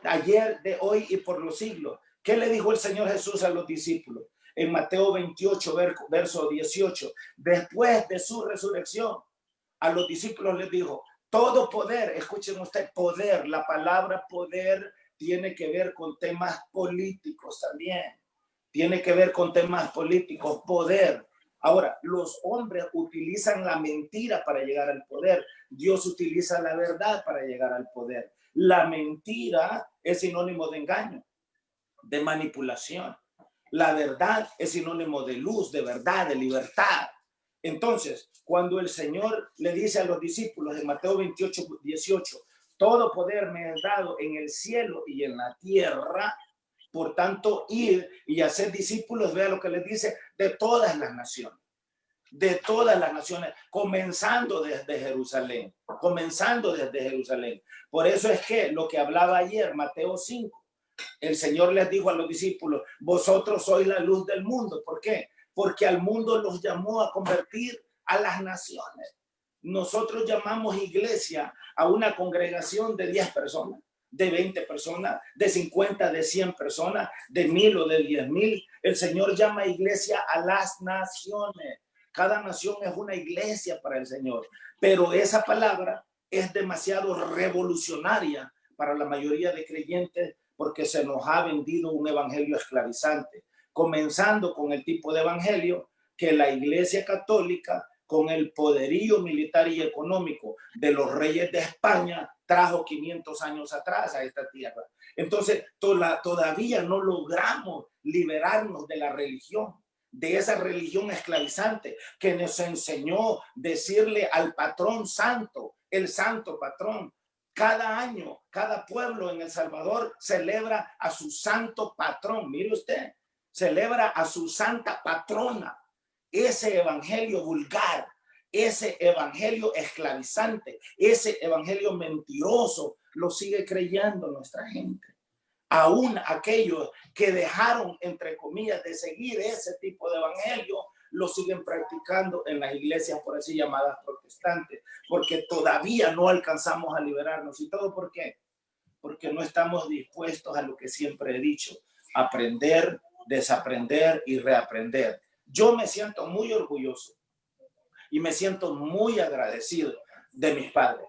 Ayer, de hoy y por los siglos. ¿Qué le dijo el Señor Jesús a los discípulos? En Mateo 28, verso 18, después de su resurrección, a los discípulos les dijo, todo poder, escuchen ustedes, poder, la palabra poder tiene que ver con temas políticos también, tiene que ver con temas políticos, poder. Ahora, los hombres utilizan la mentira para llegar al poder, Dios utiliza la verdad para llegar al poder. La mentira es sinónimo de engaño, de manipulación. La verdad es sinónimo de luz, de verdad, de libertad. Entonces, cuando el Señor le dice a los discípulos de Mateo 28, 18, todo poder me es dado en el cielo y en la tierra, por tanto, ir y hacer discípulos, vea lo que les dice, de todas las naciones, comenzando desde Jerusalén, Por eso es que lo que hablaba ayer, Mateo 5, el Señor les dijo a los discípulos, vosotros sois la luz del mundo. ¿Por qué? Porque al mundo los llamó a convertir a las naciones. Nosotros llamamos iglesia a una congregación de 10 personas, de 20 personas, de 50, de 100 personas, de 1000 o de 10,000. El Señor llama iglesia a las naciones. Cada nación es una iglesia para el Señor. Pero esa palabra es demasiado revolucionaria para la mayoría de creyentes porque se nos ha vendido un evangelio esclavizante, comenzando con el tipo de evangelio que la Iglesia Católica, con el poderío militar y económico de los reyes de España, trajo 500 años atrás a esta tierra. Entonces, todavía no logramos liberarnos de la religión, de esa religión esclavizante que nos enseñó decirle al patrón santo, el santo patrón. Cada año, cada pueblo en El Salvador celebra a su santo patrón. Mire usted, celebra a su santa patrona. Ese evangelio vulgar, ese evangelio esclavizante, ese evangelio mentiroso, lo sigue creyendo nuestra gente. Aún aquellos que dejaron, entre comillas, de seguir ese tipo de evangelio, lo siguen practicando en las iglesias por así llamadas protestantes, porque todavía no alcanzamos a liberarnos. ¿Y todo por qué? Porque no estamos dispuestos a lo que siempre he dicho, aprender, desaprender y reaprender. Yo me siento muy orgulloso y me siento muy agradecido de mis padres.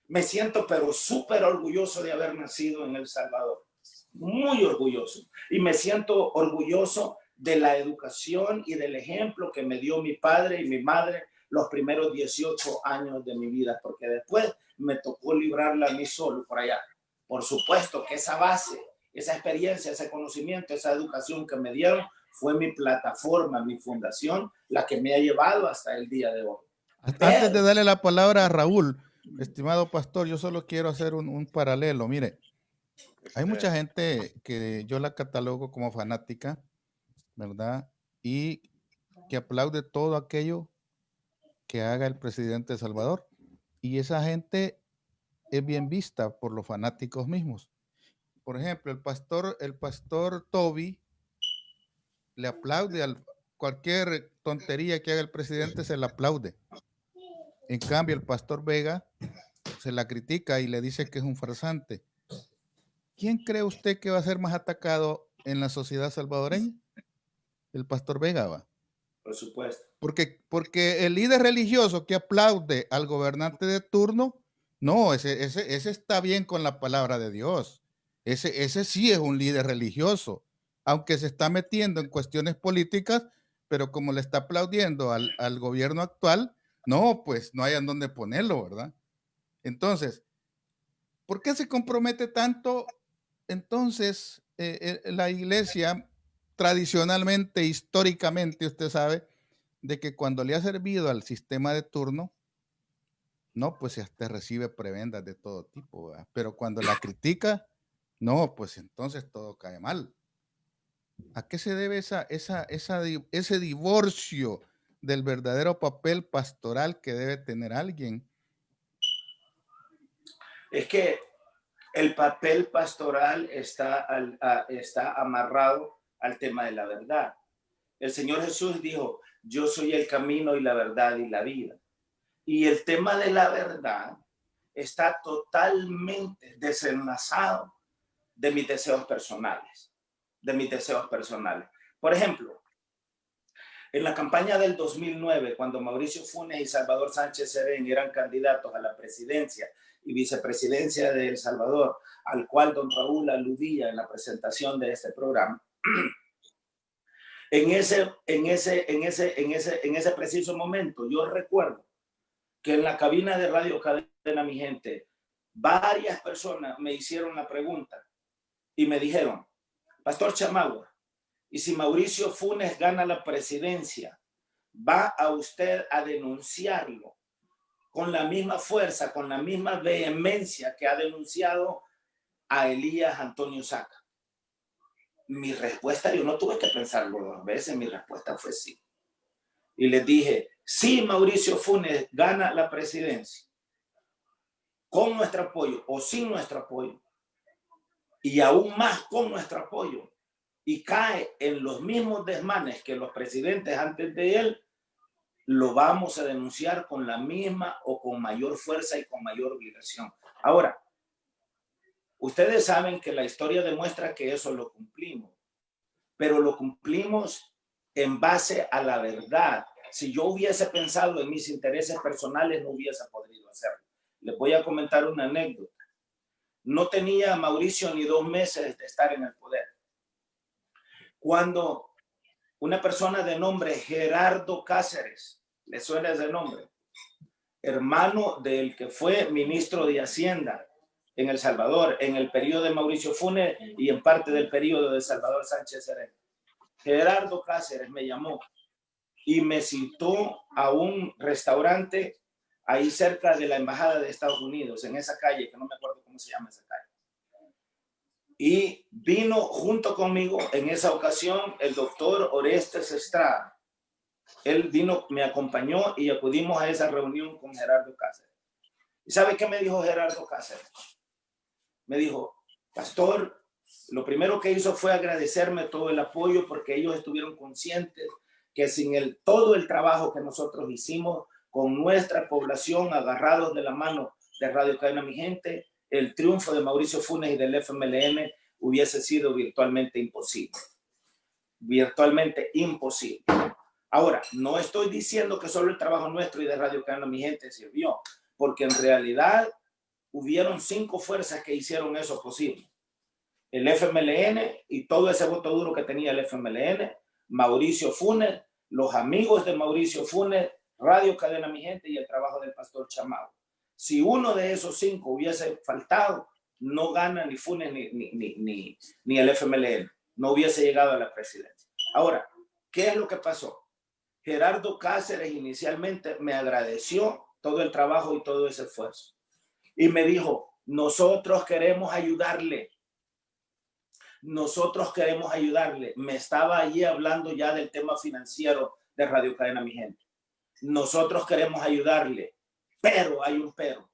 Me siento pero súper orgulloso de haber nacido en El Salvador. Muy orgulloso. Y me siento orgulloso de la educación y del ejemplo que me dio mi padre y mi madre los primeros 18 años de mi vida, porque después me tocó librarla a mí solo por allá. Por supuesto que esa base, esa experiencia, ese conocimiento, esa educación que me dieron fue mi plataforma, mi fundación, la que me ha llevado hasta el día de hoy.
Antes de darle la palabra a Raúl, estimado pastor, yo solo quiero hacer un paralelo. Mire, hay mucha gente que yo la catalogo como fanática, ¿verdad? Y que aplaude todo aquello que haga el presidente de Salvador. Y esa gente es bien vista por los fanáticos mismos. Por ejemplo, el pastor Toby le aplaude cualquier tontería que haga el presidente se le aplaude. En cambio, el pastor Vega se la critica y le dice que es un farsante. ¿Quién cree usted que va a ser más atacado en la sociedad salvadoreña? El pastor Vega va.
Por supuesto.
Porque el líder religioso que aplaude al gobernante de turno, no, ese está bien con la palabra de Dios. Ese sí es un líder religioso, aunque se está metiendo en cuestiones políticas, pero como le está aplaudiendo al gobierno actual, no, pues no hay en dónde ponerlo, ¿verdad? Entonces, ¿por qué se compromete tanto? Entonces, la iglesia tradicionalmente, históricamente, usted sabe, de que cuando le ha servido al sistema de turno, no, pues hasta recibe prebendas de todo tipo, ¿verdad? Pero cuando la critica, no, pues entonces todo cae mal. ¿A qué se debe ese divorcio del verdadero papel pastoral que debe tener alguien?
Es que el papel pastoral está amarrado al tema de la verdad. El Señor Jesús dijo, yo soy el camino y la verdad y la vida. Y el tema de la verdad está totalmente desenlazado de mis deseos personales. Por ejemplo, en la campaña del 2009, cuando Mauricio Funes y Salvador Sánchez Serén eran candidatos a la presidencia y vicepresidencia de El Salvador, al cual don Raúl aludía en la presentación de este programa, en ese preciso momento, yo recuerdo que en la cabina de Radio Cadena Mi Gente, varias personas me hicieron la pregunta y me dijeron, Pastor Chamagua, y si Mauricio Funes gana la presidencia, ¿va a usted a denunciarlo con la misma fuerza, con la misma vehemencia que ha denunciado a Elías Antonio Saca? Mi respuesta, yo no tuve que pensarlo dos veces, mi respuesta fue sí. Y les dije, si Mauricio Funes gana la presidencia, con nuestro apoyo o sin nuestro apoyo, y aún más con nuestro apoyo, y cae en los mismos desmanes que los presidentes antes de él, lo vamos a denunciar con la misma o con mayor fuerza y con mayor obligación. Ahora, ustedes saben que la historia demuestra que eso lo cumplimos, pero lo cumplimos en base a la verdad. Si yo hubiese pensado en mis intereses personales, no hubiese podido hacerlo. Les voy a comentar una anécdota. No tenía Mauricio ni 2 meses de estar en el poder, cuando una persona de nombre Gerardo Cáceres, ¿le suena ese nombre? Hermano del que fue ministro de Hacienda en El Salvador, en el periodo de Mauricio Funes y en parte del periodo de Salvador Sánchez Serén. Gerardo Cáceres me llamó y me citó a un restaurante ahí cerca de la Embajada de Estados Unidos, en esa calle, que no me acuerdo cómo se llama esa calle. Y vino junto conmigo en esa ocasión el doctor Orestes Estrada. Él vino, me acompañó y acudimos a esa reunión con Gerardo Cáceres. ¿Y sabe qué me dijo Gerardo Cáceres? Me dijo, pastor, lo primero que hizo fue agradecerme todo el apoyo, porque ellos estuvieron conscientes que sin todo el trabajo que nosotros hicimos con nuestra población, agarrados de la mano de Radio Cadena Mi Gente, el triunfo de Mauricio Funes y del FMLN hubiese sido virtualmente imposible. Virtualmente imposible. Ahora, no estoy diciendo que solo el trabajo nuestro y de Radio Cadena Mi Gente sirvió, porque en realidad hubieron 5 fuerzas que hicieron eso posible. El FMLN y todo ese voto duro que tenía el FMLN, Mauricio Funes, los amigos de Mauricio Funes, Radio Cadena Mi Gente y el trabajo del pastor Chamagua. Si uno de esos 5 hubiese faltado, no gana ni Funes ni el FMLN. No hubiese llegado a la presidencia. Ahora, ¿qué es lo que pasó? Gerardo Cáceres inicialmente me agradeció todo el trabajo y todo ese esfuerzo. Y me dijo, nosotros queremos ayudarle. Nosotros queremos ayudarle. Me estaba allí hablando ya del tema financiero de Radio Cadena Mi Gente. Nosotros queremos ayudarle, pero hay un pero.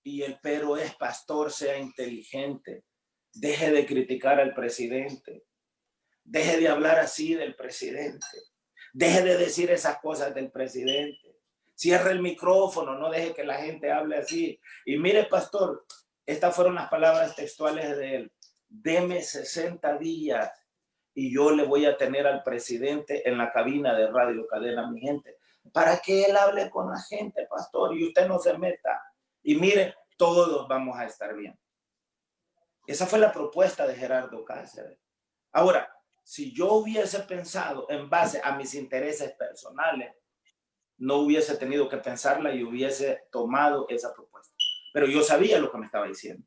Y el pero es, pastor, sea inteligente. Deje de criticar al presidente. Deje de hablar así del presidente. Deje de decir esas cosas del presidente. Cierre el micrófono, no deje que la gente hable así. Y mire, pastor, estas fueron las palabras textuales de él. Deme 60 días y yo le voy a tener al presidente en la cabina de Radio Cadena, mi gente, para que él hable con la gente, pastor, y usted no se meta. Y mire, todos vamos a estar bien. Esa fue la propuesta de Gerardo Cáceres. Ahora, si yo hubiese pensado en base a mis intereses personales, no hubiese tenido que pensarla y hubiese tomado esa propuesta. Pero yo sabía lo que me estaba diciendo.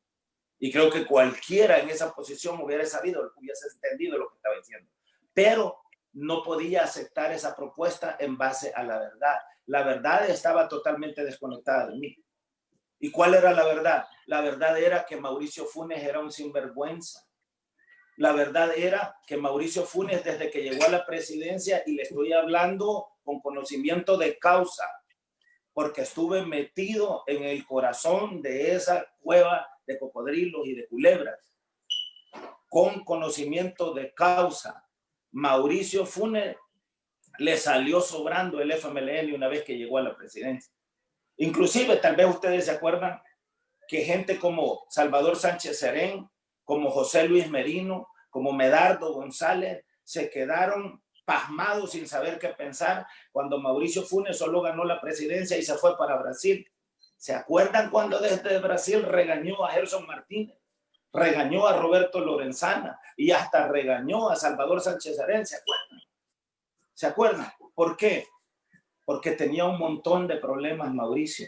Y creo que cualquiera en esa posición hubiese entendido lo que estaba diciendo. Pero no podía aceptar esa propuesta en base a la verdad. La verdad estaba totalmente desconectada de mí. ¿Y cuál era la verdad? La verdad era que Mauricio Funes era un sinvergüenza. La verdad era que Mauricio Funes, desde que llegó a la presidencia, y le estoy hablando con conocimiento de causa, porque estuve metido en el corazón de esa cueva de cocodrilos y de culebras, con conocimiento de causa, Mauricio Funes le salió sobrando el FMLN una vez que llegó a la presidencia. Inclusive, tal vez ustedes se acuerdan que gente como Salvador Sánchez Serén, como José Luis Merino, como Medardo González, se quedaron pasmados sin saber qué pensar cuando Mauricio Funes solo ganó la presidencia y se fue para Brasil. ¿Se acuerdan cuando desde Brasil regañó a Gerson Martínez? Regañó a Roberto Lorenzana y hasta regañó a Salvador Sánchez Serén. ¿Se acuerdan? ¿Se acuerdan? ¿Por qué? Porque tenía un montón de problemas Mauricio.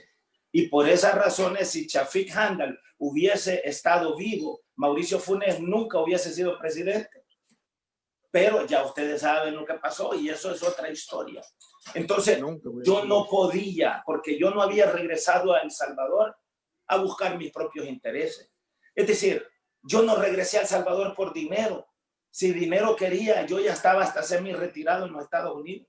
Y por esas razones, si Chafik Handal hubiese estado vivo, Mauricio Funes nunca hubiese sido presidente. Pero ya ustedes saben lo que pasó y eso es otra historia. Entonces, yo no podía, porque yo no había regresado a El Salvador a buscar mis propios intereses. Es decir, yo no regresé a El Salvador por dinero. Si dinero quería, yo ya estaba hasta semi-retirado en los Estados Unidos.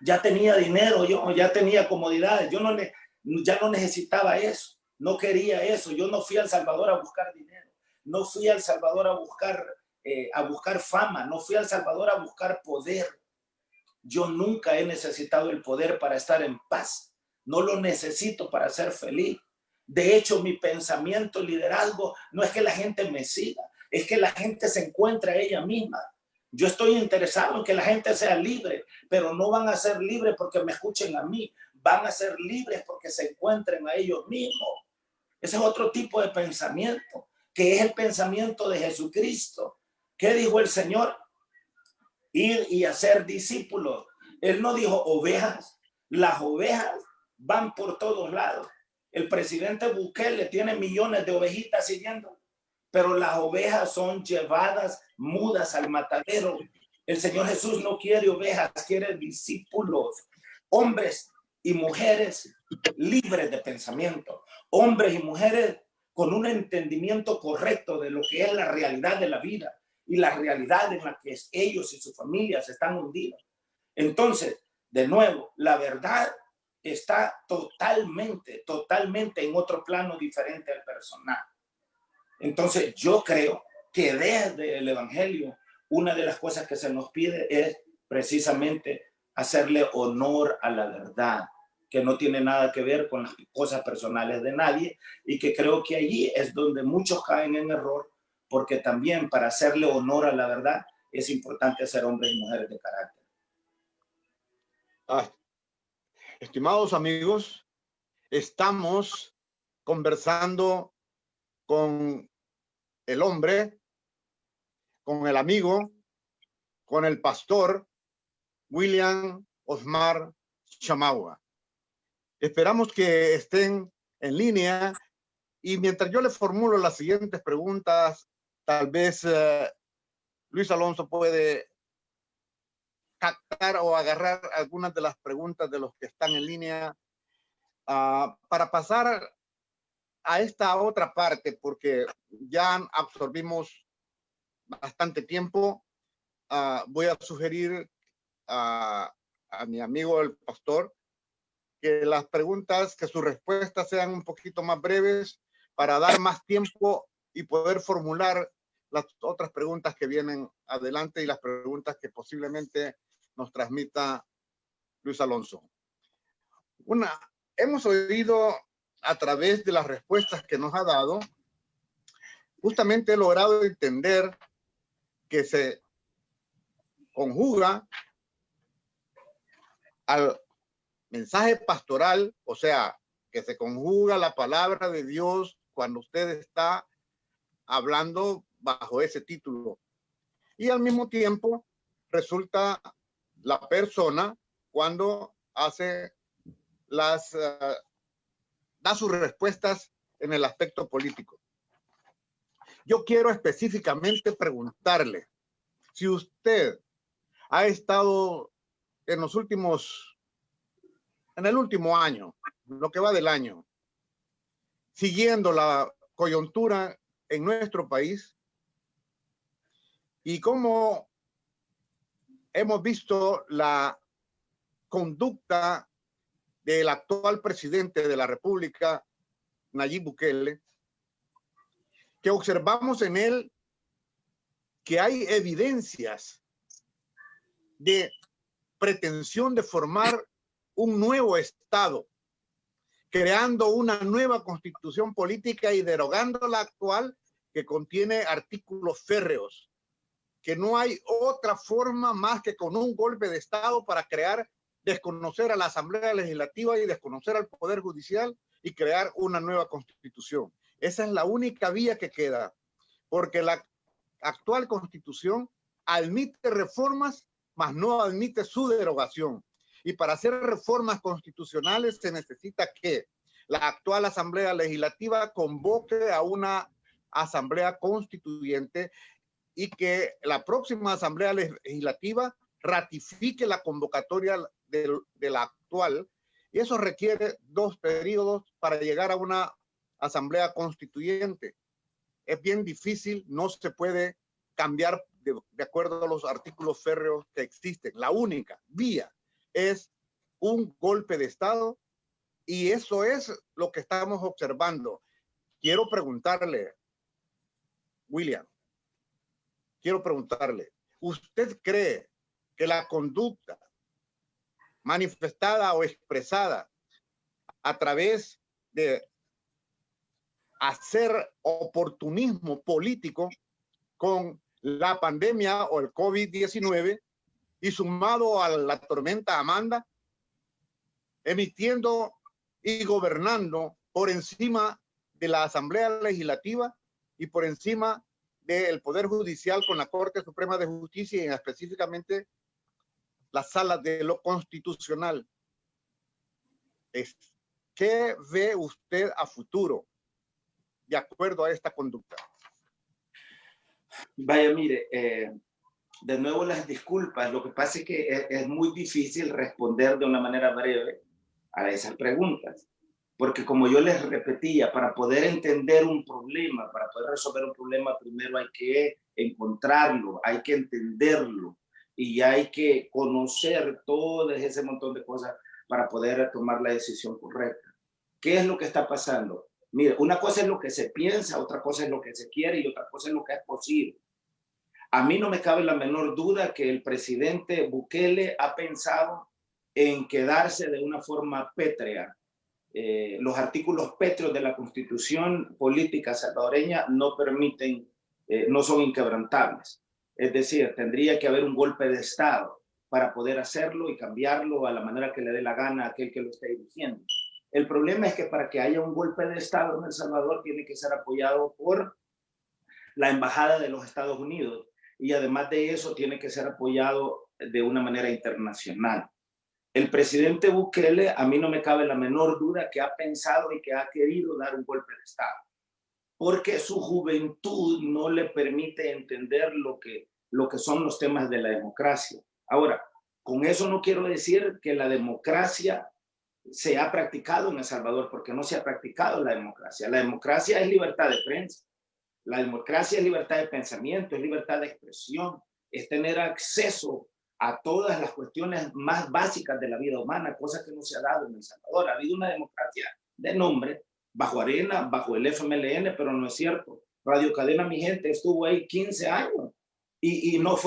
Ya tenía dinero, yo ya tenía comodidades, ya no necesitaba eso, no quería eso. Yo no fui a El Salvador a buscar dinero, no fui a El Salvador a buscar fama, no fui a El Salvador a buscar poder. Yo nunca he necesitado el poder para estar en paz, no lo necesito para ser feliz. De hecho, mi pensamiento, liderazgo, no es que la gente me siga, es que la gente se encuentre a ella misma. Yo estoy interesado en que la gente sea libre, pero no van a ser libres porque me escuchen a mí, van a ser libres porque se encuentren a ellos mismos. Ese es otro tipo de pensamiento, que es el pensamiento de Jesucristo. ¿Qué dijo el Señor? Ir y hacer discípulos. Él no dijo ovejas. Las ovejas van por todos lados. El presidente Bukele tiene millones de ovejitas siguiendo, pero las ovejas son llevadas mudas al matadero. El Señor Jesús no quiere ovejas, quiere discípulos, hombres y mujeres libres de pensamiento, hombres y mujeres con un entendimiento correcto de lo que es la realidad de la vida y la realidad en la que ellos y sus familias están hundidos. Entonces, de nuevo, la verdad está totalmente en otro plano diferente al personal. Entonces, yo creo que desde el Evangelio, una de las cosas que se nos pide es precisamente hacerle honor a la verdad, que no tiene nada que ver con las cosas personales de nadie, y que creo que allí es donde muchos caen en error, porque también para hacerle honor a la verdad es importante ser hombres y mujeres de carácter.
Estimados amigos, estamos conversando con el hombre, con el amigo, con el pastor William Osmar Chamagua. Esperamos que estén en línea y mientras yo le formulo las siguientes preguntas, tal vez Luis Alonso puede captar o agarrar algunas de las preguntas de los que están en línea para pasar a esta otra parte, porque ya absorbimos bastante tiempo. Voy a sugerir a mi amigo el pastor que las preguntas, que sus respuestas sean un poquito más breves para dar más tiempo y poder formular las otras preguntas que vienen adelante y las preguntas que posiblemente nos transmita Luis Alonso. Hemos oído a través de las respuestas que nos ha dado, justamente he logrado entender que se conjuga al mensaje pastoral, o sea, que se conjuga la palabra de Dios cuando usted está hablando bajo ese título. Y al mismo tiempo resulta la persona cuando hace da sus respuestas en el aspecto político. Yo quiero específicamente preguntarle si usted ha estado en el último año, lo que va del año, siguiendo la coyuntura en nuestro país y cómo hemos visto la conducta del actual presidente de la República, Nayib Bukele, que observamos en él que hay evidencias de pretensión de formar un nuevo Estado, creando una nueva constitución política y derogando la actual que contiene artículos férreos, que no hay otra forma más que con un golpe de Estado para desconocer a la Asamblea Legislativa y desconocer al Poder Judicial y crear una nueva constitución. Esa es la única vía que queda, porque la actual constitución admite reformas, mas no admite su derogación. Y para hacer reformas constitucionales se necesita que la actual Asamblea Legislativa convoque a una Asamblea Constituyente y que la próxima Asamblea Legislativa ratifique la convocatoria de la actual. Y eso requiere 2 periodos para llegar a una Asamblea Constituyente. Es bien difícil, no se puede cambiar de acuerdo a los artículos férreos que existen. La única vía es un golpe de Estado y eso es lo que estamos observando. Quiero preguntarle, William, ¿usted cree que la conducta manifestada o expresada a través de hacer oportunismo político con la pandemia o el COVID-19 y sumado a la tormenta Amanda, emitiendo y gobernando por encima de la Asamblea Legislativa y por encima del Poder Judicial con la Corte Suprema de Justicia y específicamente la Sala de lo Constitucional? ¿Qué ve usted a futuro de acuerdo a esta conducta?
Vaya, mire, de nuevo las disculpas. Lo que pasa es que es muy difícil responder de una manera breve a esas preguntas. Porque como yo les repetía, para poder entender un problema, para poder resolver un problema, primero hay que encontrarlo, hay que entenderlo y hay que conocer todo ese montón de cosas para poder tomar la decisión correcta. ¿Qué es lo que está pasando? Mire, una cosa es lo que se piensa, otra cosa es lo que se quiere y otra cosa es lo que es posible. A mí no me cabe la menor duda que el presidente Bukele ha pensado en quedarse de una forma pétrea. Los artículos pétreos de la Constitución política salvadoreña no permiten, no son inquebrantables. Es decir, tendría que haber un golpe de Estado para poder hacerlo y cambiarlo a la manera que le dé la gana a aquel que lo esté dirigiendo. El problema es que para que haya un golpe de Estado en El Salvador tiene que ser apoyado por la Embajada de los Estados Unidos y además de eso tiene que ser apoyado de una manera internacional. El presidente Bukele, a mí no me cabe la menor duda que ha pensado y que ha querido dar un golpe de Estado, porque su juventud no le permite entender lo que son los temas de la democracia. Ahora, con eso no quiero decir que la democracia se ha practicado en El Salvador, porque no se ha practicado la democracia. La democracia es libertad de prensa, la democracia es libertad de pensamiento, es libertad de expresión, es tener acceso a todas las cuestiones más básicas de la vida humana, cosa que no se ha dado en El Salvador. Ha habido una democracia de nombre, bajo Arena, bajo el FMLN, pero no es cierto. Radio Cadena Mi Gente estuvo ahí 15 años y no,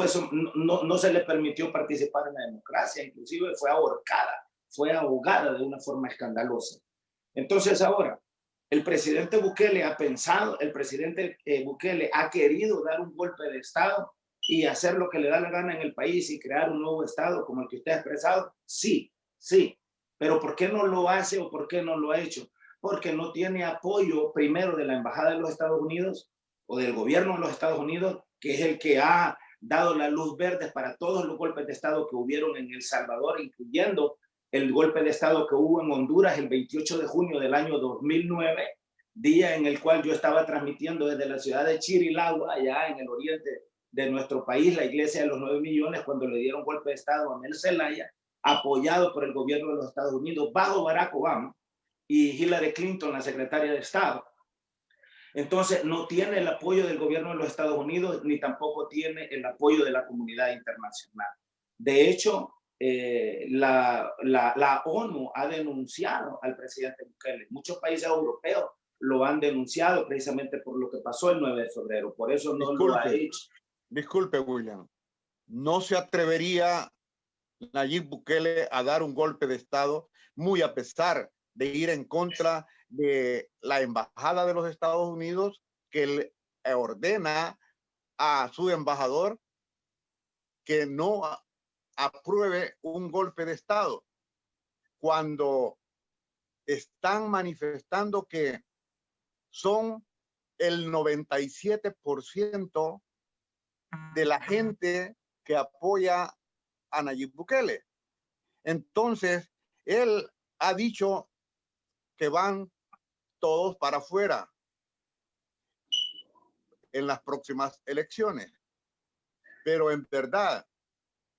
no se le permitió participar en la democracia, inclusive fue ahorcada, fue ahogada de una forma escandalosa. Entonces ahora, el presidente Bukele ha pensado, el presidente Bukele ha querido dar un golpe de Estado y hacer lo que le da la gana en el país y crear un nuevo Estado como el que usted ha expresado. Sí, sí, pero ¿por qué no lo hace o por qué no lo ha hecho? Porque no tiene apoyo primero de la Embajada de los Estados Unidos o del gobierno de los Estados Unidos, que es el que ha dado la luz verde para todos los golpes de Estado que hubieron en El Salvador, incluyendo el golpe de Estado que hubo en Honduras el 28 de junio del año 2009, día en el cual yo estaba transmitiendo desde la ciudad de Chirilagua, allá en el oriente de nuestro país, la iglesia de los 9 millones, cuando le dieron golpe de Estado a Mel Zelaya, apoyado por el gobierno de los Estados Unidos, bajo Barack Obama y Hillary Clinton, la secretaria de Estado. Entonces, no tiene el apoyo del gobierno de los Estados Unidos, ni tampoco tiene el apoyo de la comunidad internacional. De hecho, la ONU ha denunciado al presidente Bukele. Muchos países europeos lo han denunciado precisamente por lo que pasó el 9 de febrero. Por eso no lo ha hecho.
Disculpe, William. ¿No se atrevería Nayib Bukele a dar un golpe de Estado, muy a pesar de ir en contra de la Embajada de los Estados Unidos, que le ordena a su embajador que no apruebe un golpe de Estado, cuando están manifestando que son el 97% de la gente que apoya a Nayib Bukele? Entonces, él ha dicho que van todos para afuera en las próximas elecciones, pero en verdad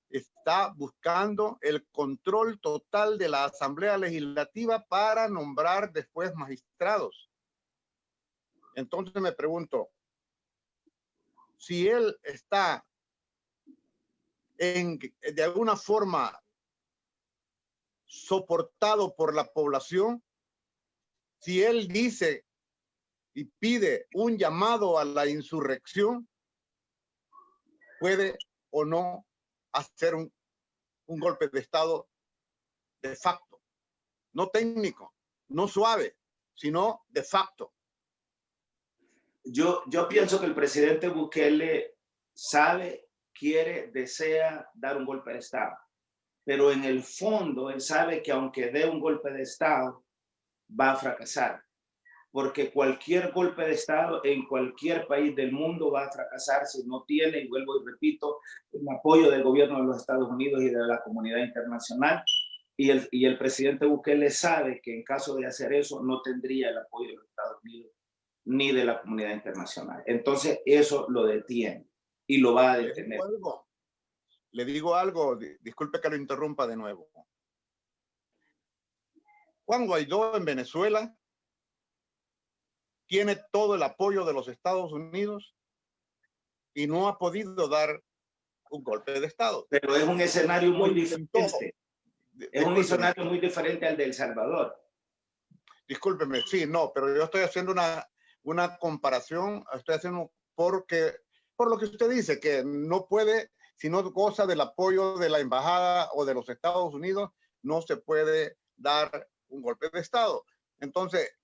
está buscando el control total de la Asamblea Legislativa para nombrar después magistrados. Entonces me pregunto, si él está de alguna forma soportado por la población, si él dice y pide un llamado a la insurrección, puede o no hacer un golpe de Estado de facto, no técnico, no suave, sino de facto.
Yo pienso que el presidente Bukele sabe, quiere, desea dar un golpe de Estado, pero en el fondo él sabe que aunque dé un golpe de Estado, va a fracasar, porque cualquier golpe de Estado en cualquier país del mundo va a fracasar si no tiene, y vuelvo y repito, el apoyo del gobierno de los Estados Unidos y de la comunidad internacional. Y el presidente Bukele sabe que en caso de hacer eso no tendría el apoyo de los Estados Unidos ni de la comunidad internacional. Entonces eso lo detiene y lo va a detener.
Le digo algo, disculpe que lo interrumpa de nuevo. Juan Guaidó en Venezuela tiene todo el apoyo de los Estados Unidos y no ha podido dar un golpe de Estado.
Pero es un escenario muy diferente. Es un escenario muy diferente al de El Salvador.
Discúlpeme, sí, no, pero yo estoy haciendo una comparación, estoy haciendo por lo que usted dice, que no puede, si no goza del apoyo de la embajada o de los Estados Unidos, no se puede dar un golpe de Estado. Entonces,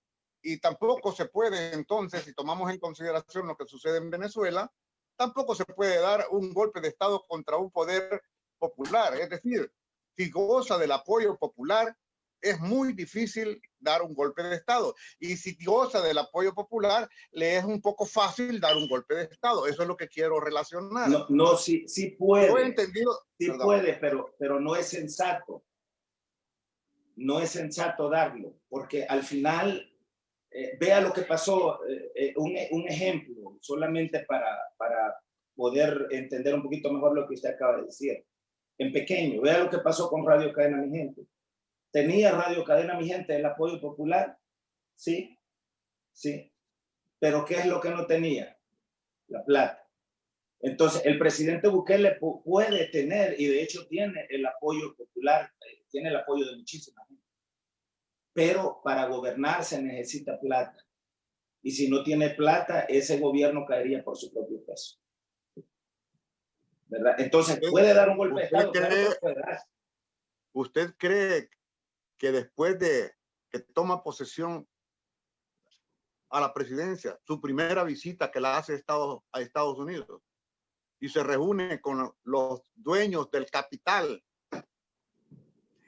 y tampoco se puede, entonces, si tomamos en consideración lo que sucede en Venezuela, tampoco se puede dar un golpe de Estado contra un poder popular. Es decir, si goza del apoyo popular, es muy difícil dar un golpe de Estado. Y si goza del apoyo popular, le es un poco fácil dar un golpe de Estado. Eso es lo que quiero relacionar.
No, sí puede.
Yo he entendido.
Sí puede, pero no es sensato. No es sensato darlo, porque al final, vea lo que pasó, un ejemplo, solamente para poder entender un poquito mejor lo que usted acaba de decir. En pequeño, vea lo que pasó con Radio Cadena Mi Gente. ¿Tenía Radio Cadena Mi Gente el apoyo popular? Sí, sí. Pero ¿qué es lo que no tenía? La plata. Entonces, el presidente Bukele puede tener, y de hecho tiene el apoyo popular, tiene el apoyo de muchísima gente. Pero para gobernar se necesita plata. Y si no tiene plata, ese gobierno caería por su propio peso. ¿verdad? Entonces, ¿puede dar un golpe de
¿Usted
Estado?
cree,
Claro que puede dar.
¿Usted cree que después de que toma posesión a la presidencia, su primera visita que la hace a Estados Unidos y se reúne con los dueños del capital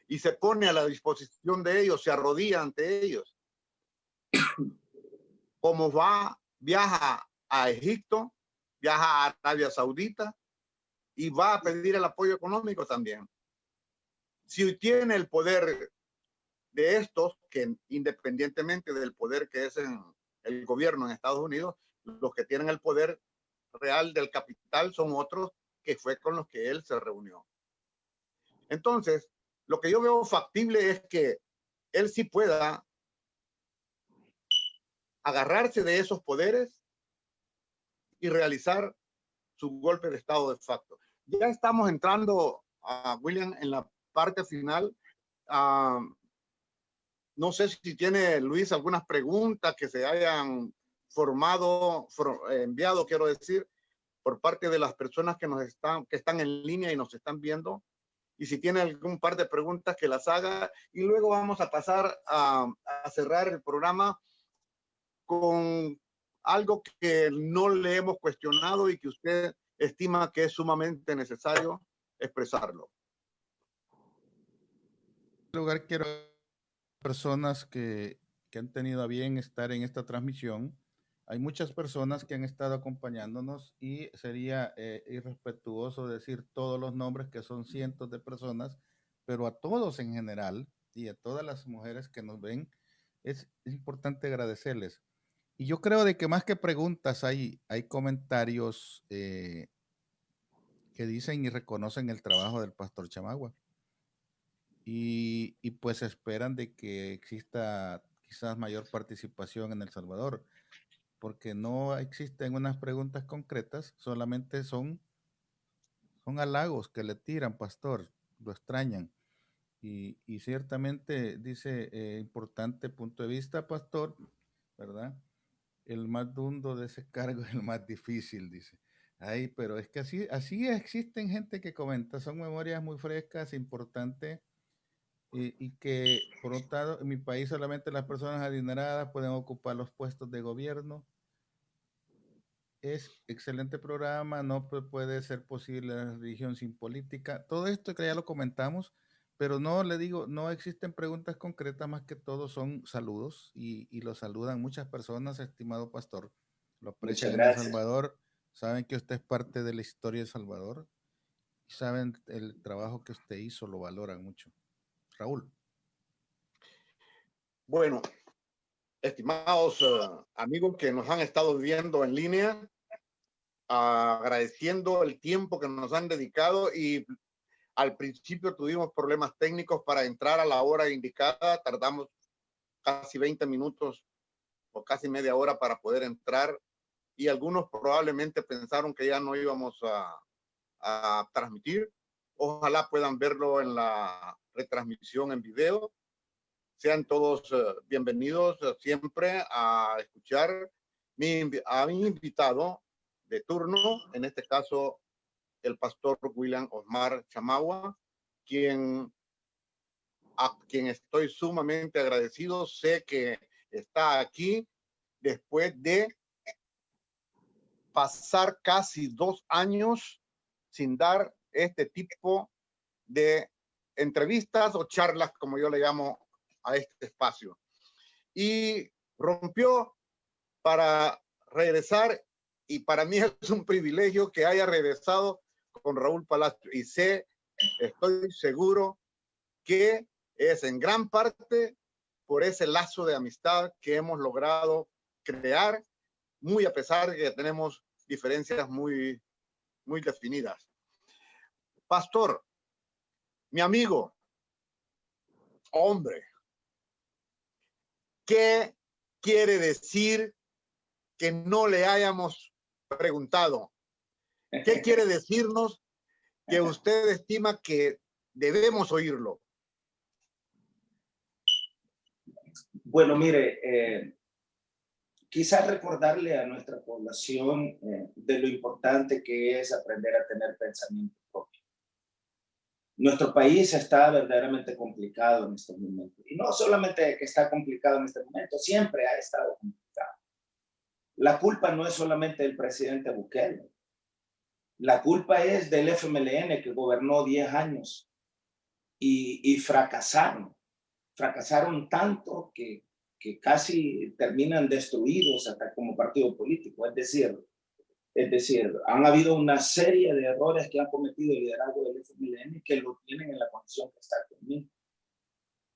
y se pone a la disposición de ellos, se arrodilla ante ellos, como viaja a Egipto, viaja a Arabia Saudita y va a pedir el apoyo económico también? Si tiene el poder de estos, que independientemente del poder que es en el gobierno en Estados Unidos, los que tienen el poder real del capital son otros que fue con los que él se reunió. Entonces, lo que yo veo factible es que él sí pueda agarrarse de esos poderes y realizar su golpe de estado de facto. Ya estamos entrando, William, en la parte final. No sé si tiene Luis algunas preguntas que se hayan enviado, quiero decir, por parte de las personas que están en línea y nos están viendo. Y si tiene algún par de preguntas, que las haga. Y luego vamos a pasar a cerrar el programa con algo que no le hemos cuestionado y que usted estima que es sumamente necesario expresarlo.
En lugar, quiero personas que han tenido a bien estar en esta transmisión. Hay muchas personas que han estado acompañándonos y sería irrespetuoso decir todos los nombres, que son cientos de personas, pero a todos en general y a todas las mujeres que nos ven, es importante agradecerles. Y yo creo de que más que preguntas hay comentarios que dicen y reconocen el trabajo del pastor Chamagua. Y pues esperan de que exista quizás mayor participación en El Salvador, porque no existen unas preguntas concretas, solamente son halagos que le tiran, pastor, lo extrañan. Y ciertamente dice, importante punto de vista, pastor, ¿verdad? El más dundo de ese cargo es el más difícil, dice. Ay, pero es que así existen gente que comenta, son memorias muy frescas, importantes. Y que, por otro lado, en mi país solamente las personas adineradas pueden ocupar los puestos de gobierno. Es excelente programa, no puede ser posible la religión sin política. Todo esto que ya lo comentamos, pero no le digo, no existen preguntas concretas, más que todo son saludos y lo saludan muchas personas, estimado pastor. Lo aprecian en El Salvador, saben que usted es parte de la historia de El Salvador y saben el trabajo que usted hizo, lo valoran mucho. Raúl.
Bueno, estimados amigos que nos han estado viendo en línea, agradeciendo el tiempo que nos han dedicado, y al principio tuvimos problemas técnicos para entrar a la hora indicada, tardamos casi 20 minutos o casi media hora para poder entrar, y algunos probablemente pensaron que ya no íbamos a transmitir. Ojalá puedan verlo en la retransmisión en video. Sean todos bienvenidos siempre a escuchar a mi invitado de turno, en este caso el pastor William Osmar Chamagua, a quien estoy sumamente agradecido. Sé que está aquí después de pasar casi 2 años sin dar este tipo de entrevistas o charlas, como yo le llamo a este espacio. Y rompió para regresar, y para mí es un privilegio que haya regresado con Raúl Palacio, y estoy seguro que es en gran parte por ese lazo de amistad que hemos logrado crear, muy a pesar de que tenemos diferencias muy, muy definidas. Pastor, mi amigo, hombre, ¿qué quiere decir que no le hayamos preguntado? ¿Qué quiere decirnos que usted estima que debemos oírlo?
Bueno, mire, quizás recordarle a nuestra población de lo importante que es aprender a tener pensamiento propio. Nuestro país está verdaderamente complicado en estos momentos. Y no solamente que está complicado en este momento, siempre ha estado complicado. La culpa no es solamente del presidente Bukele. La culpa es del FMLN, que gobernó 10 años y fracasaron. Fracasaron tanto que casi terminan destruidos hasta como partido político. Es decir, han habido una serie de errores que han cometido el liderazgo del FMLN que lo tienen en la condición que está conmigo.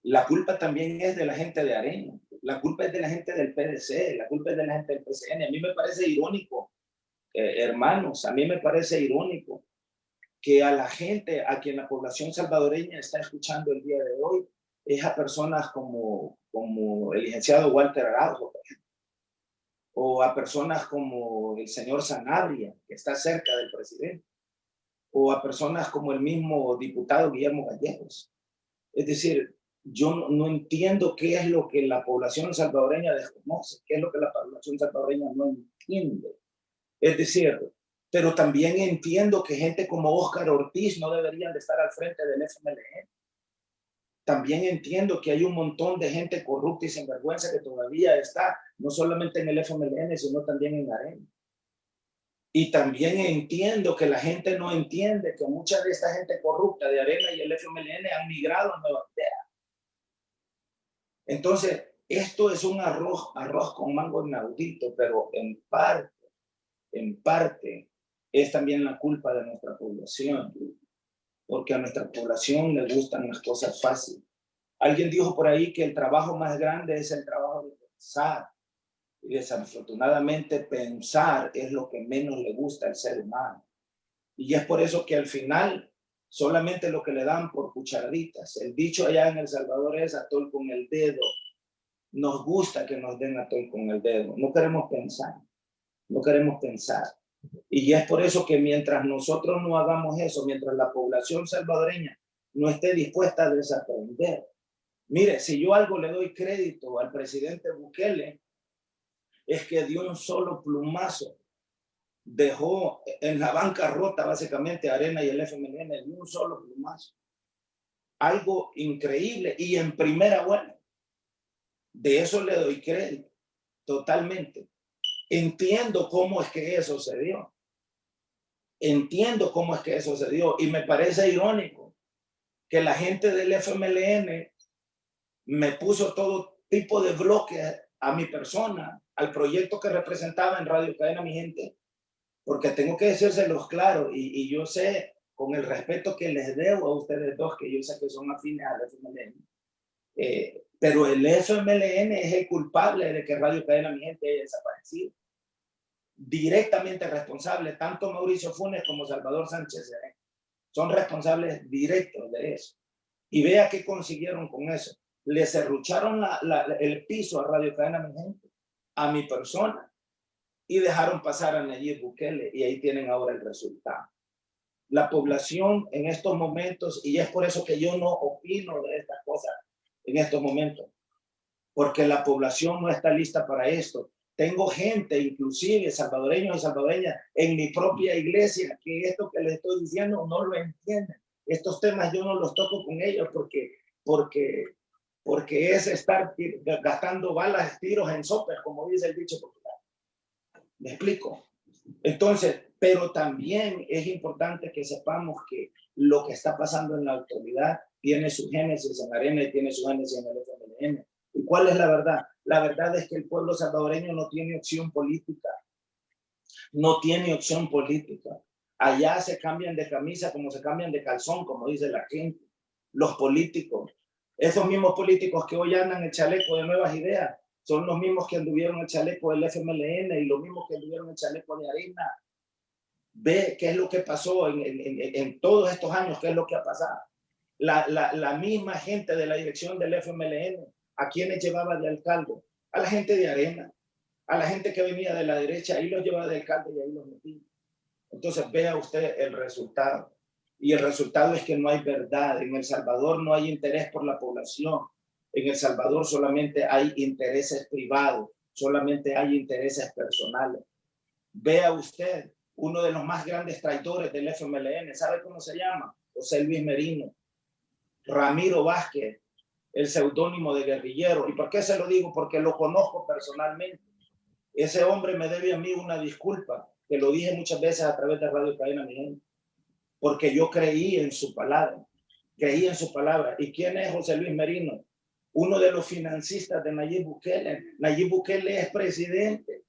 La culpa también es de la gente de Arena, la culpa es de la gente del PDC, la culpa es de la gente del PCN. A mí me parece irónico, hermanos, a mí me parece irónico que a la gente, a quien la población salvadoreña está escuchando el día de hoy, es a personas como el licenciado Walter Araujo, por ejemplo, o a personas como el señor Sanabria, que está cerca del presidente, o a personas como el mismo diputado Guillermo Gallegos. Es decir, yo no entiendo qué es lo que la población salvadoreña desconoce, qué es lo que la población salvadoreña no entiende. Es decir, pero también entiendo que gente como Óscar Ortiz no deberían de estar al frente del FMLN. También entiendo que hay un montón de gente corrupta y sinvergüenza que todavía está, no solamente en el FMLN, sino también en Arena. Y también entiendo que la gente no entiende que mucha de esta gente corrupta de Arena y el FMLN han migrado a Nueva Aldea. Entonces, esto es un arroz con mango inaudito, pero en parte, es también la culpa de nuestra población, porque a nuestra población le gustan las cosas fáciles. Alguien dijo por ahí que el trabajo más grande es el trabajo de pensar, y desafortunadamente pensar es lo que menos le gusta al ser humano. Y es por eso que al final solamente lo que le dan por cucharaditas. El dicho allá en El Salvador es atol con el dedo. Nos gusta que nos den atol con el dedo. No queremos pensar. No queremos pensar. Y es por eso que mientras nosotros no hagamos eso, mientras la población salvadoreña no esté dispuesta a desaprender. Mire, si yo algo le doy crédito al presidente Bukele, es que dio un solo plumazo. Dejó en la bancarrota básicamente Arena y el FMLN de un solo plumazo. Algo increíble y en primera vuelta. De eso le doy crédito totalmente. Entiendo cómo es que eso se dio. Entiendo cómo es que eso se dio y me parece irónico que la gente del FMLN me puso todo tipo de bloques a mi persona, al proyecto que representaba en Radio Cadena Mi Gente, porque tengo que decírselos claro y yo sé, con el respeto que les debo a ustedes dos, que yo sé que son afines al FMLN, pero el FMLN es el culpable de que Radio Cadena Mi Gente haya desaparecido. Directamente responsable, tanto Mauricio Funes como Salvador Sánchez son responsables directos de eso. Y vea qué consiguieron con eso. Le serrucharon el piso a Radio Cadena Mi Gente, a mi persona, y dejaron pasar a Nayib Bukele, y ahí tienen ahora el resultado. La población en estos momentos, y es por eso que yo no opino de estas cosas en estos momentos, porque la población no está lista para esto. Tengo gente, inclusive salvadoreños y salvadoreñas, en mi propia iglesia, que esto que les estoy diciendo no lo entienden. Estos temas yo no los toco con ellos porque es estar gastando balas, tiros en sopes, como dice el dicho popular. ¿Me explico? Entonces, pero también es importante que sepamos que lo que está pasando en la autoridad tiene su génesis en Arena y tiene su génesis en el FMLN. ¿Y cuál es la verdad? La verdad es que el pueblo salvadoreño no tiene opción política. No tiene opción política. Allá se cambian de camisa como se cambian de calzón, como dice la gente. Los políticos, esos mismos políticos que hoy andan el chaleco de Nuevas Ideas, son los mismos que anduvieron el chaleco del FMLN y los mismos que anduvieron el chaleco de Arena. Ve qué es lo que pasó en todos estos años, qué es lo que ha pasado. La misma gente de la dirección del FMLN, ¿a quiénes llevaba de alcalde? A la gente de Arena, a la gente que venía de la derecha, ahí los llevaba de alcalde y ahí los metía. Entonces vea usted el resultado. Y el resultado es que no hay verdad. En El Salvador no hay interés por la población. En El Salvador solamente hay intereses privados. solamente hay intereses personales. Vea usted, uno de los más grandes traidores del FMLN, ¿sabe cómo se llama? José Luis Merino, Ramiro Vázquez, el seudónimo de guerrillero. ¿Y por qué se lo digo? Porque lo conozco personalmente. Ese hombre me debe a mí una disculpa, que lo dije muchas veces a través de Radio Cadena, mi gente, porque yo creí en su palabra, creí en su palabra. ¿Y quién es José Luis Merino? Uno de los financistas de Nayib Bukele. Nayib Bukele es presidente,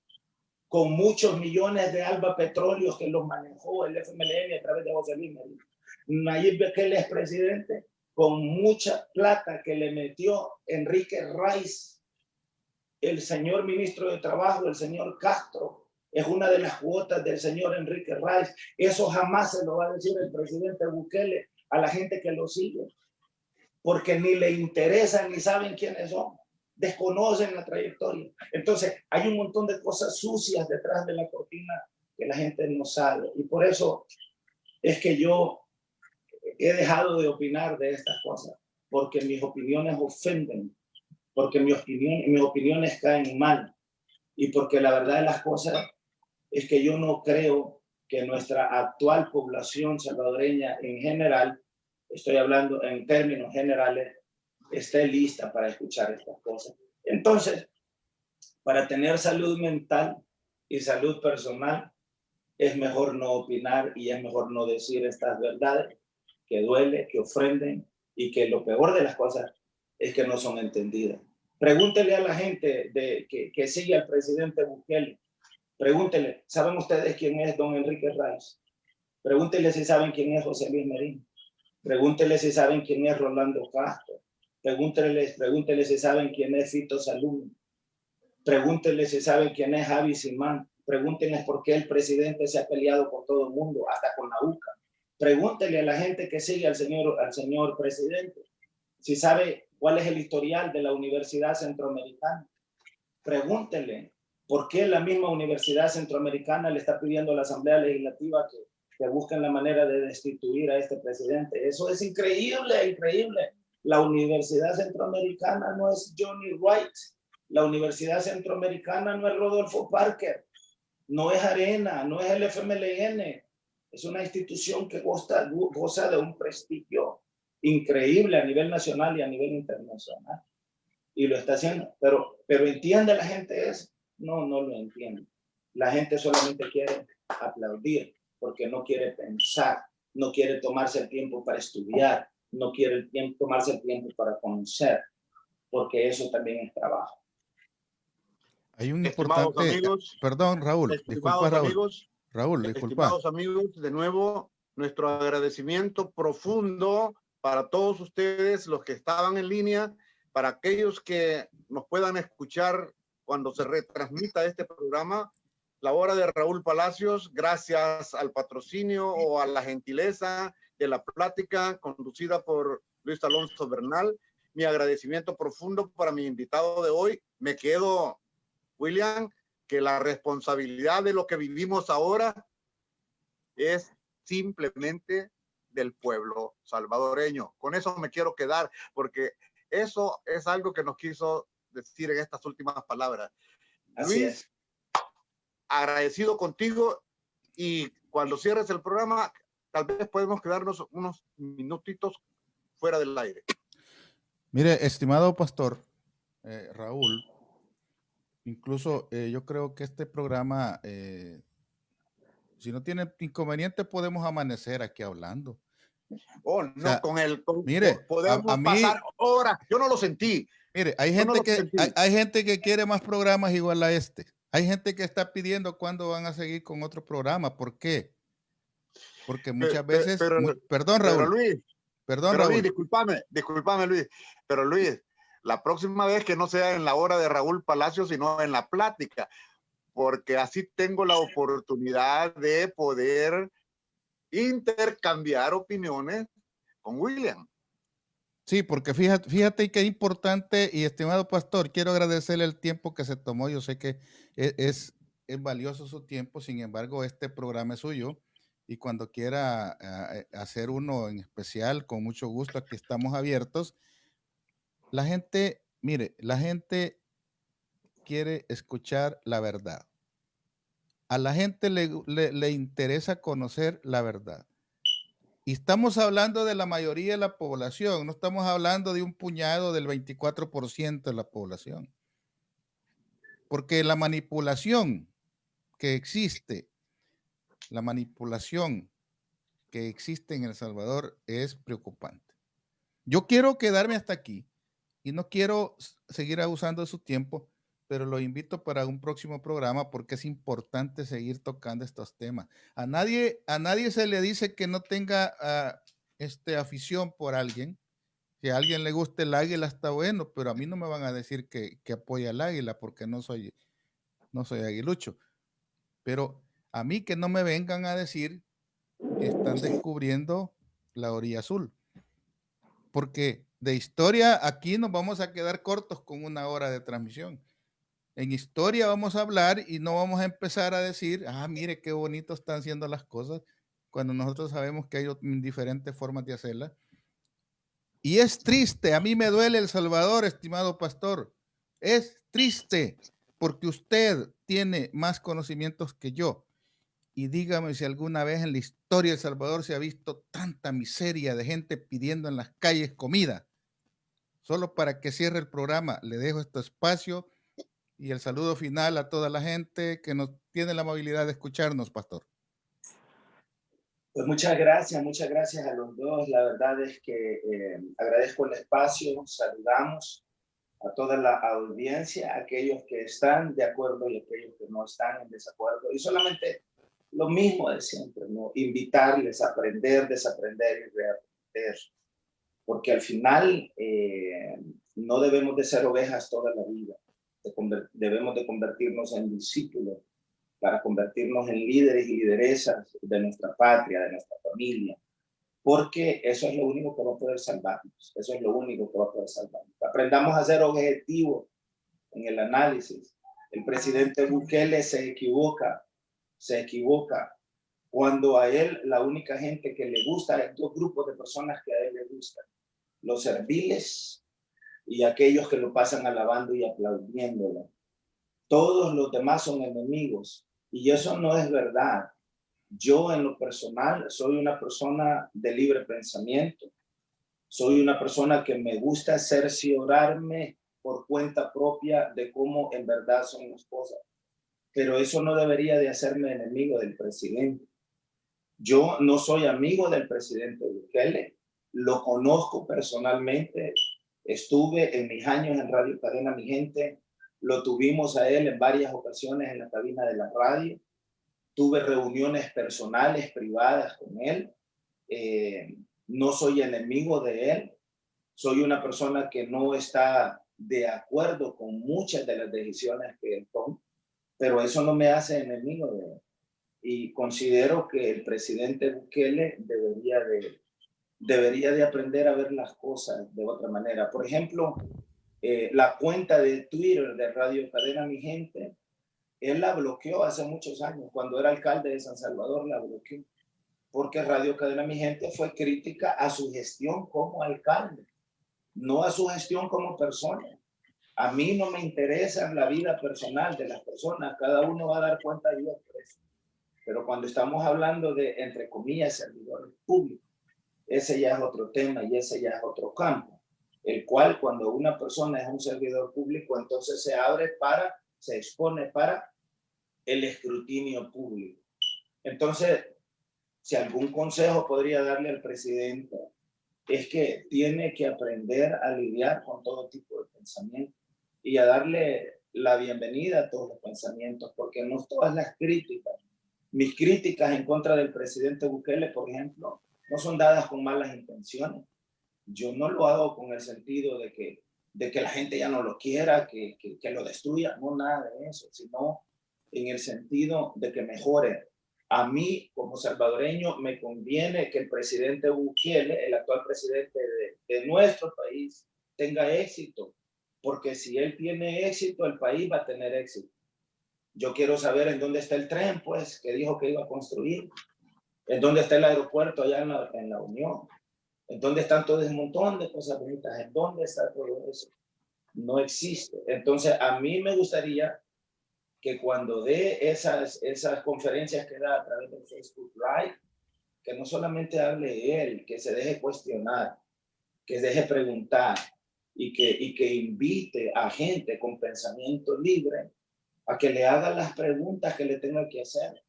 con muchos millones de Alba Petróleos que los manejó el FMLN a través de José Luis Merino. Nayib Bukele es presidente con mucha plata que le metió Enrique Rice, el señor ministro de Trabajo, el señor Castro, es una de las cuotas del señor Enrique Rice. Eso jamás se lo va a decir el presidente Bukele a la gente que lo sigue, porque ni le interesan ni saben quiénes son, desconocen la trayectoria. Entonces, hay un montón de cosas sucias detrás de la cortina que la gente no sabe. Y por eso es que yo he dejado de opinar de estas cosas, porque mis opiniones ofenden, porque mis opiniones caen mal, y porque la verdad de las cosas es que yo no creo que nuestra actual población salvadoreña en general, estoy hablando en términos generales, esté lista para escuchar estas cosas. Entonces, para tener salud mental y salud personal, es mejor no opinar y es mejor no decir estas verdades que duele, que ofenden y que lo peor de las cosas es que no son entendidas. Pregúntele a la gente que sigue al presidente Bukele. Pregúntele, ¿saben ustedes quién es don Enrique Rice? Pregúntele si saben quién es José Luis Merino. Pregúntele si saben quién es Rolando Castro. Pregúntele si saben quién es Fito Salum. Pregúntele si saben quién es Javi Simán. Pregúntenles por qué el presidente se ha peleado con todo el mundo, hasta con la UCA. Pregúntele a la gente que sigue al señor presidente si sabe cuál es el historial de la Universidad Centroamericana. Pregúntele por qué la misma Universidad Centroamericana le está pidiendo a la Asamblea Legislativa que busquen la manera de destituir a este presidente. Eso es increíble, increíble. La Universidad Centroamericana no es Johnny Wright. La Universidad Centroamericana no es Rodolfo Parker. No es Arena, no es el FMLN. Es una institución que goza de un prestigio increíble a nivel nacional y a nivel internacional. Y lo está haciendo. Pero ¿entiende la gente eso? No, no lo entiende. La gente solamente quiere aplaudir porque no quiere pensar, no quiere tomarse el tiempo para estudiar, no quiere tomarse el tiempo para conocer, porque eso también es trabajo.
Hay un
Estimados
importante,
amigos,
perdón, Raúl, disculpa, Raúl.
Amigos,
Raúl, disculpa.
Estimados amigos, de nuevo, nuestro agradecimiento profundo para todos ustedes, los que estaban en línea, para aquellos que nos puedan escuchar cuando se retransmita este programa, La Hora de Raúl Palacios, gracias al patrocinio o a la gentileza de la plática conducida por Luis Alonso Bernal. Mi agradecimiento profundo para mi invitado de hoy. Me quedo, William, que la responsabilidad de lo que vivimos ahora es simplemente del pueblo salvadoreño. Con eso me quiero quedar, porque eso es algo que nos quiso decir en estas últimas palabras.
Así
Luis,
es.
Agradecido contigo, y cuando cierres el programa, tal vez podemos quedarnos unos minutitos fuera del aire.
Mire, estimado pastor Raúl, incluso yo creo que este programa, si no tiene inconveniente, podemos amanecer aquí hablando.
Oh, no, o sea,
mire,
podemos pasar horas. Yo no lo sentí.
Mire, hay gente que quiere más programas igual a este. Hay gente que está pidiendo cuándo van a seguir con otro programa. ¿Por qué? Porque muchas veces... perdón, Raúl.
Pero Luis, discúlpame, Luis. Pero Luis, la próxima vez que no sea en La Hora de Raúl Palacios, sino en la plática, porque así tengo la oportunidad de poder intercambiar opiniones con William.
Sí, porque fíjate que es importante, y estimado pastor, quiero agradecerle el tiempo que se tomó. Yo sé que es valioso su tiempo, sin embargo, este programa es suyo, y cuando quiera hacer uno en especial, con mucho gusto, aquí estamos abiertos. La gente, mire, la gente quiere escuchar la verdad. A la gente le interesa conocer la verdad. Y estamos hablando de la mayoría de la población, no estamos hablando de un puñado del 24% de la población. Porque la manipulación que existe, la manipulación que existe en El Salvador es preocupante. Yo quiero quedarme hasta aquí y no quiero seguir abusando de su tiempo, pero lo invito para un próximo programa porque es importante seguir tocando estos temas. A nadie se le dice que no tenga afición por alguien. Si a alguien le gusta el águila está bueno, pero a mí no me van a decir que apoya al águila porque no soy aguilucho. Pero a mí que no me vengan a decir que están descubriendo la orilla azul. Porque de historia aquí nos vamos a quedar cortos con 1 hora de transmisión. En historia vamos a hablar y no vamos a empezar a decir, mire qué bonito están haciendo las cosas, cuando nosotros sabemos que hay diferentes formas de hacerlas. Y es triste, a mí me duele El Salvador, estimado pastor. Es triste porque usted tiene más conocimientos que yo. Y dígame si alguna vez en la historia de El Salvador se ha visto tanta miseria de gente pidiendo en las calles comida. Solo para que cierre el programa, le dejo este espacio y el saludo final a toda la gente que nos tiene la amabilidad de escucharnos, pastor.
Pues muchas gracias a los dos. La verdad es que agradezco el espacio, saludamos a toda la audiencia, aquellos que están de acuerdo y aquellos que no están en desacuerdo. Y solamente lo mismo de siempre, ¿no? Invitarles a aprender, desaprender y reaprender. Porque al final no debemos de ser ovejas toda la vida. Debemos de convertirnos en discípulos para convertirnos en líderes y lideresas de nuestra patria, de nuestra familia. Porque eso es lo único que va a poder salvarnos. Eso es lo único que va a poder salvarnos. Aprendamos a ser objetivos en el análisis. El presidente Bukele se equivoca cuando a él la única gente que le gusta, hay 2 grupos de personas que a él le gustan: los serviles y aquellos que lo pasan alabando y aplaudiéndolo. Todos los demás son enemigos y eso no es verdad. Yo en lo personal soy una persona de libre pensamiento. Soy una persona que me gusta cerciorarme por cuenta propia de cómo en verdad son las cosas. Pero eso no debería de hacerme enemigo del presidente. Yo no soy amigo del presidente Bukele. Lo conozco personalmente. Estuve en mis años en Radio Cadena Mi Gente. Lo tuvimos a él en varias ocasiones en la cabina de la radio. Tuve reuniones personales, privadas con él. No soy enemigo de él. Soy una persona que no está de acuerdo con muchas de las decisiones que él toma, pero eso no me hace enemigo de él. Y considero que el presidente Bukele debería de aprender a ver las cosas de otra manera. Por ejemplo, la cuenta de Twitter de Radio Cadena Mi Gente, él la bloqueó hace muchos años. Cuando era alcalde de San Salvador la bloqueó, porque Radio Cadena Mi Gente fue crítica a su gestión como alcalde, no a su gestión como persona. A mí no me interesa la vida personal de las personas, cada uno va a dar cuenta de Dios por eso. Pero cuando estamos hablando de, entre comillas, servidores públicos, ese ya es otro tema y ese ya es otro campo, el cual cuando una persona es un servidor público, entonces se expone para el escrutinio público. Entonces, si algún consejo podría darle al presidente, es que tiene que aprender a lidiar con todo tipo de pensamientos y a darle la bienvenida a todos los pensamientos, porque no todas las críticas, mis críticas en contra del presidente Bukele, por ejemplo, no son dadas con malas intenciones. Yo no lo hago con el sentido de que la gente ya no lo quiera, que lo destruya, no nada de eso, sino en el sentido de que mejore. A mí, como salvadoreño, me conviene que el presidente Bukele, el actual presidente de nuestro país, tenga éxito, porque si él tiene éxito, el país va a tener éxito. Yo quiero saber en dónde está el tren, pues, que dijo que iba a construir, en dónde está el aeropuerto allá en la Unión, en dónde están todo ese montón de cosas bonitas, en dónde está todo eso. no existe. Entonces, a mí me gustaría que cuando dé esas conferencias que da a través de Facebook Live, que no solamente hable él, que se deje cuestionar, que deje preguntar y que invite a gente con pensamiento libre a que le haga las preguntas que le tenga que hacer,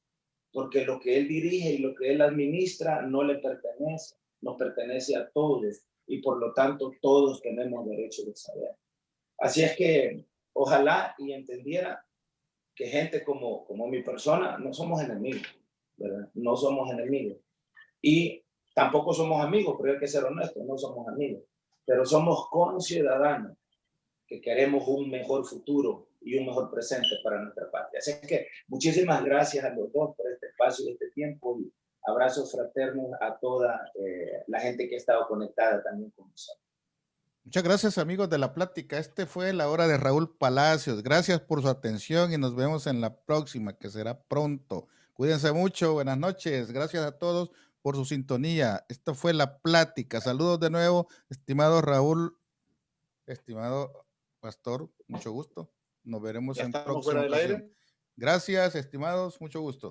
porque lo que él dirige y lo que él administra no le pertenece, nos pertenece a todos y por lo tanto todos tenemos derecho de saber. Así es que ojalá y entendiera que gente como mi persona no somos enemigos, ¿verdad? No somos enemigos. Y tampoco somos amigos, pero hay que ser honestos, no somos amigos. Pero somos conciudadanos que queremos un mejor futuro y un mejor presente para nuestra patria. Así que muchísimas gracias a los dos por este espacio y este tiempo y abrazos fraternos a toda la gente que ha estado conectada también con nosotros.
Muchas gracias, amigos de la plática. Este fue la hora de Raúl Palacios. Gracias por su atención y nos vemos en la próxima, que será pronto. Cuídense mucho. Buenas noches. Gracias a todos por su sintonía. Esta fue la plática. Saludos de nuevo, estimado Raúl, estimado Pastor. Mucho gusto. Nos veremos
Ya
en
estamos
próxima
fuera del
ocasión.
aire.
Gracias, estimados. Mucho gusto.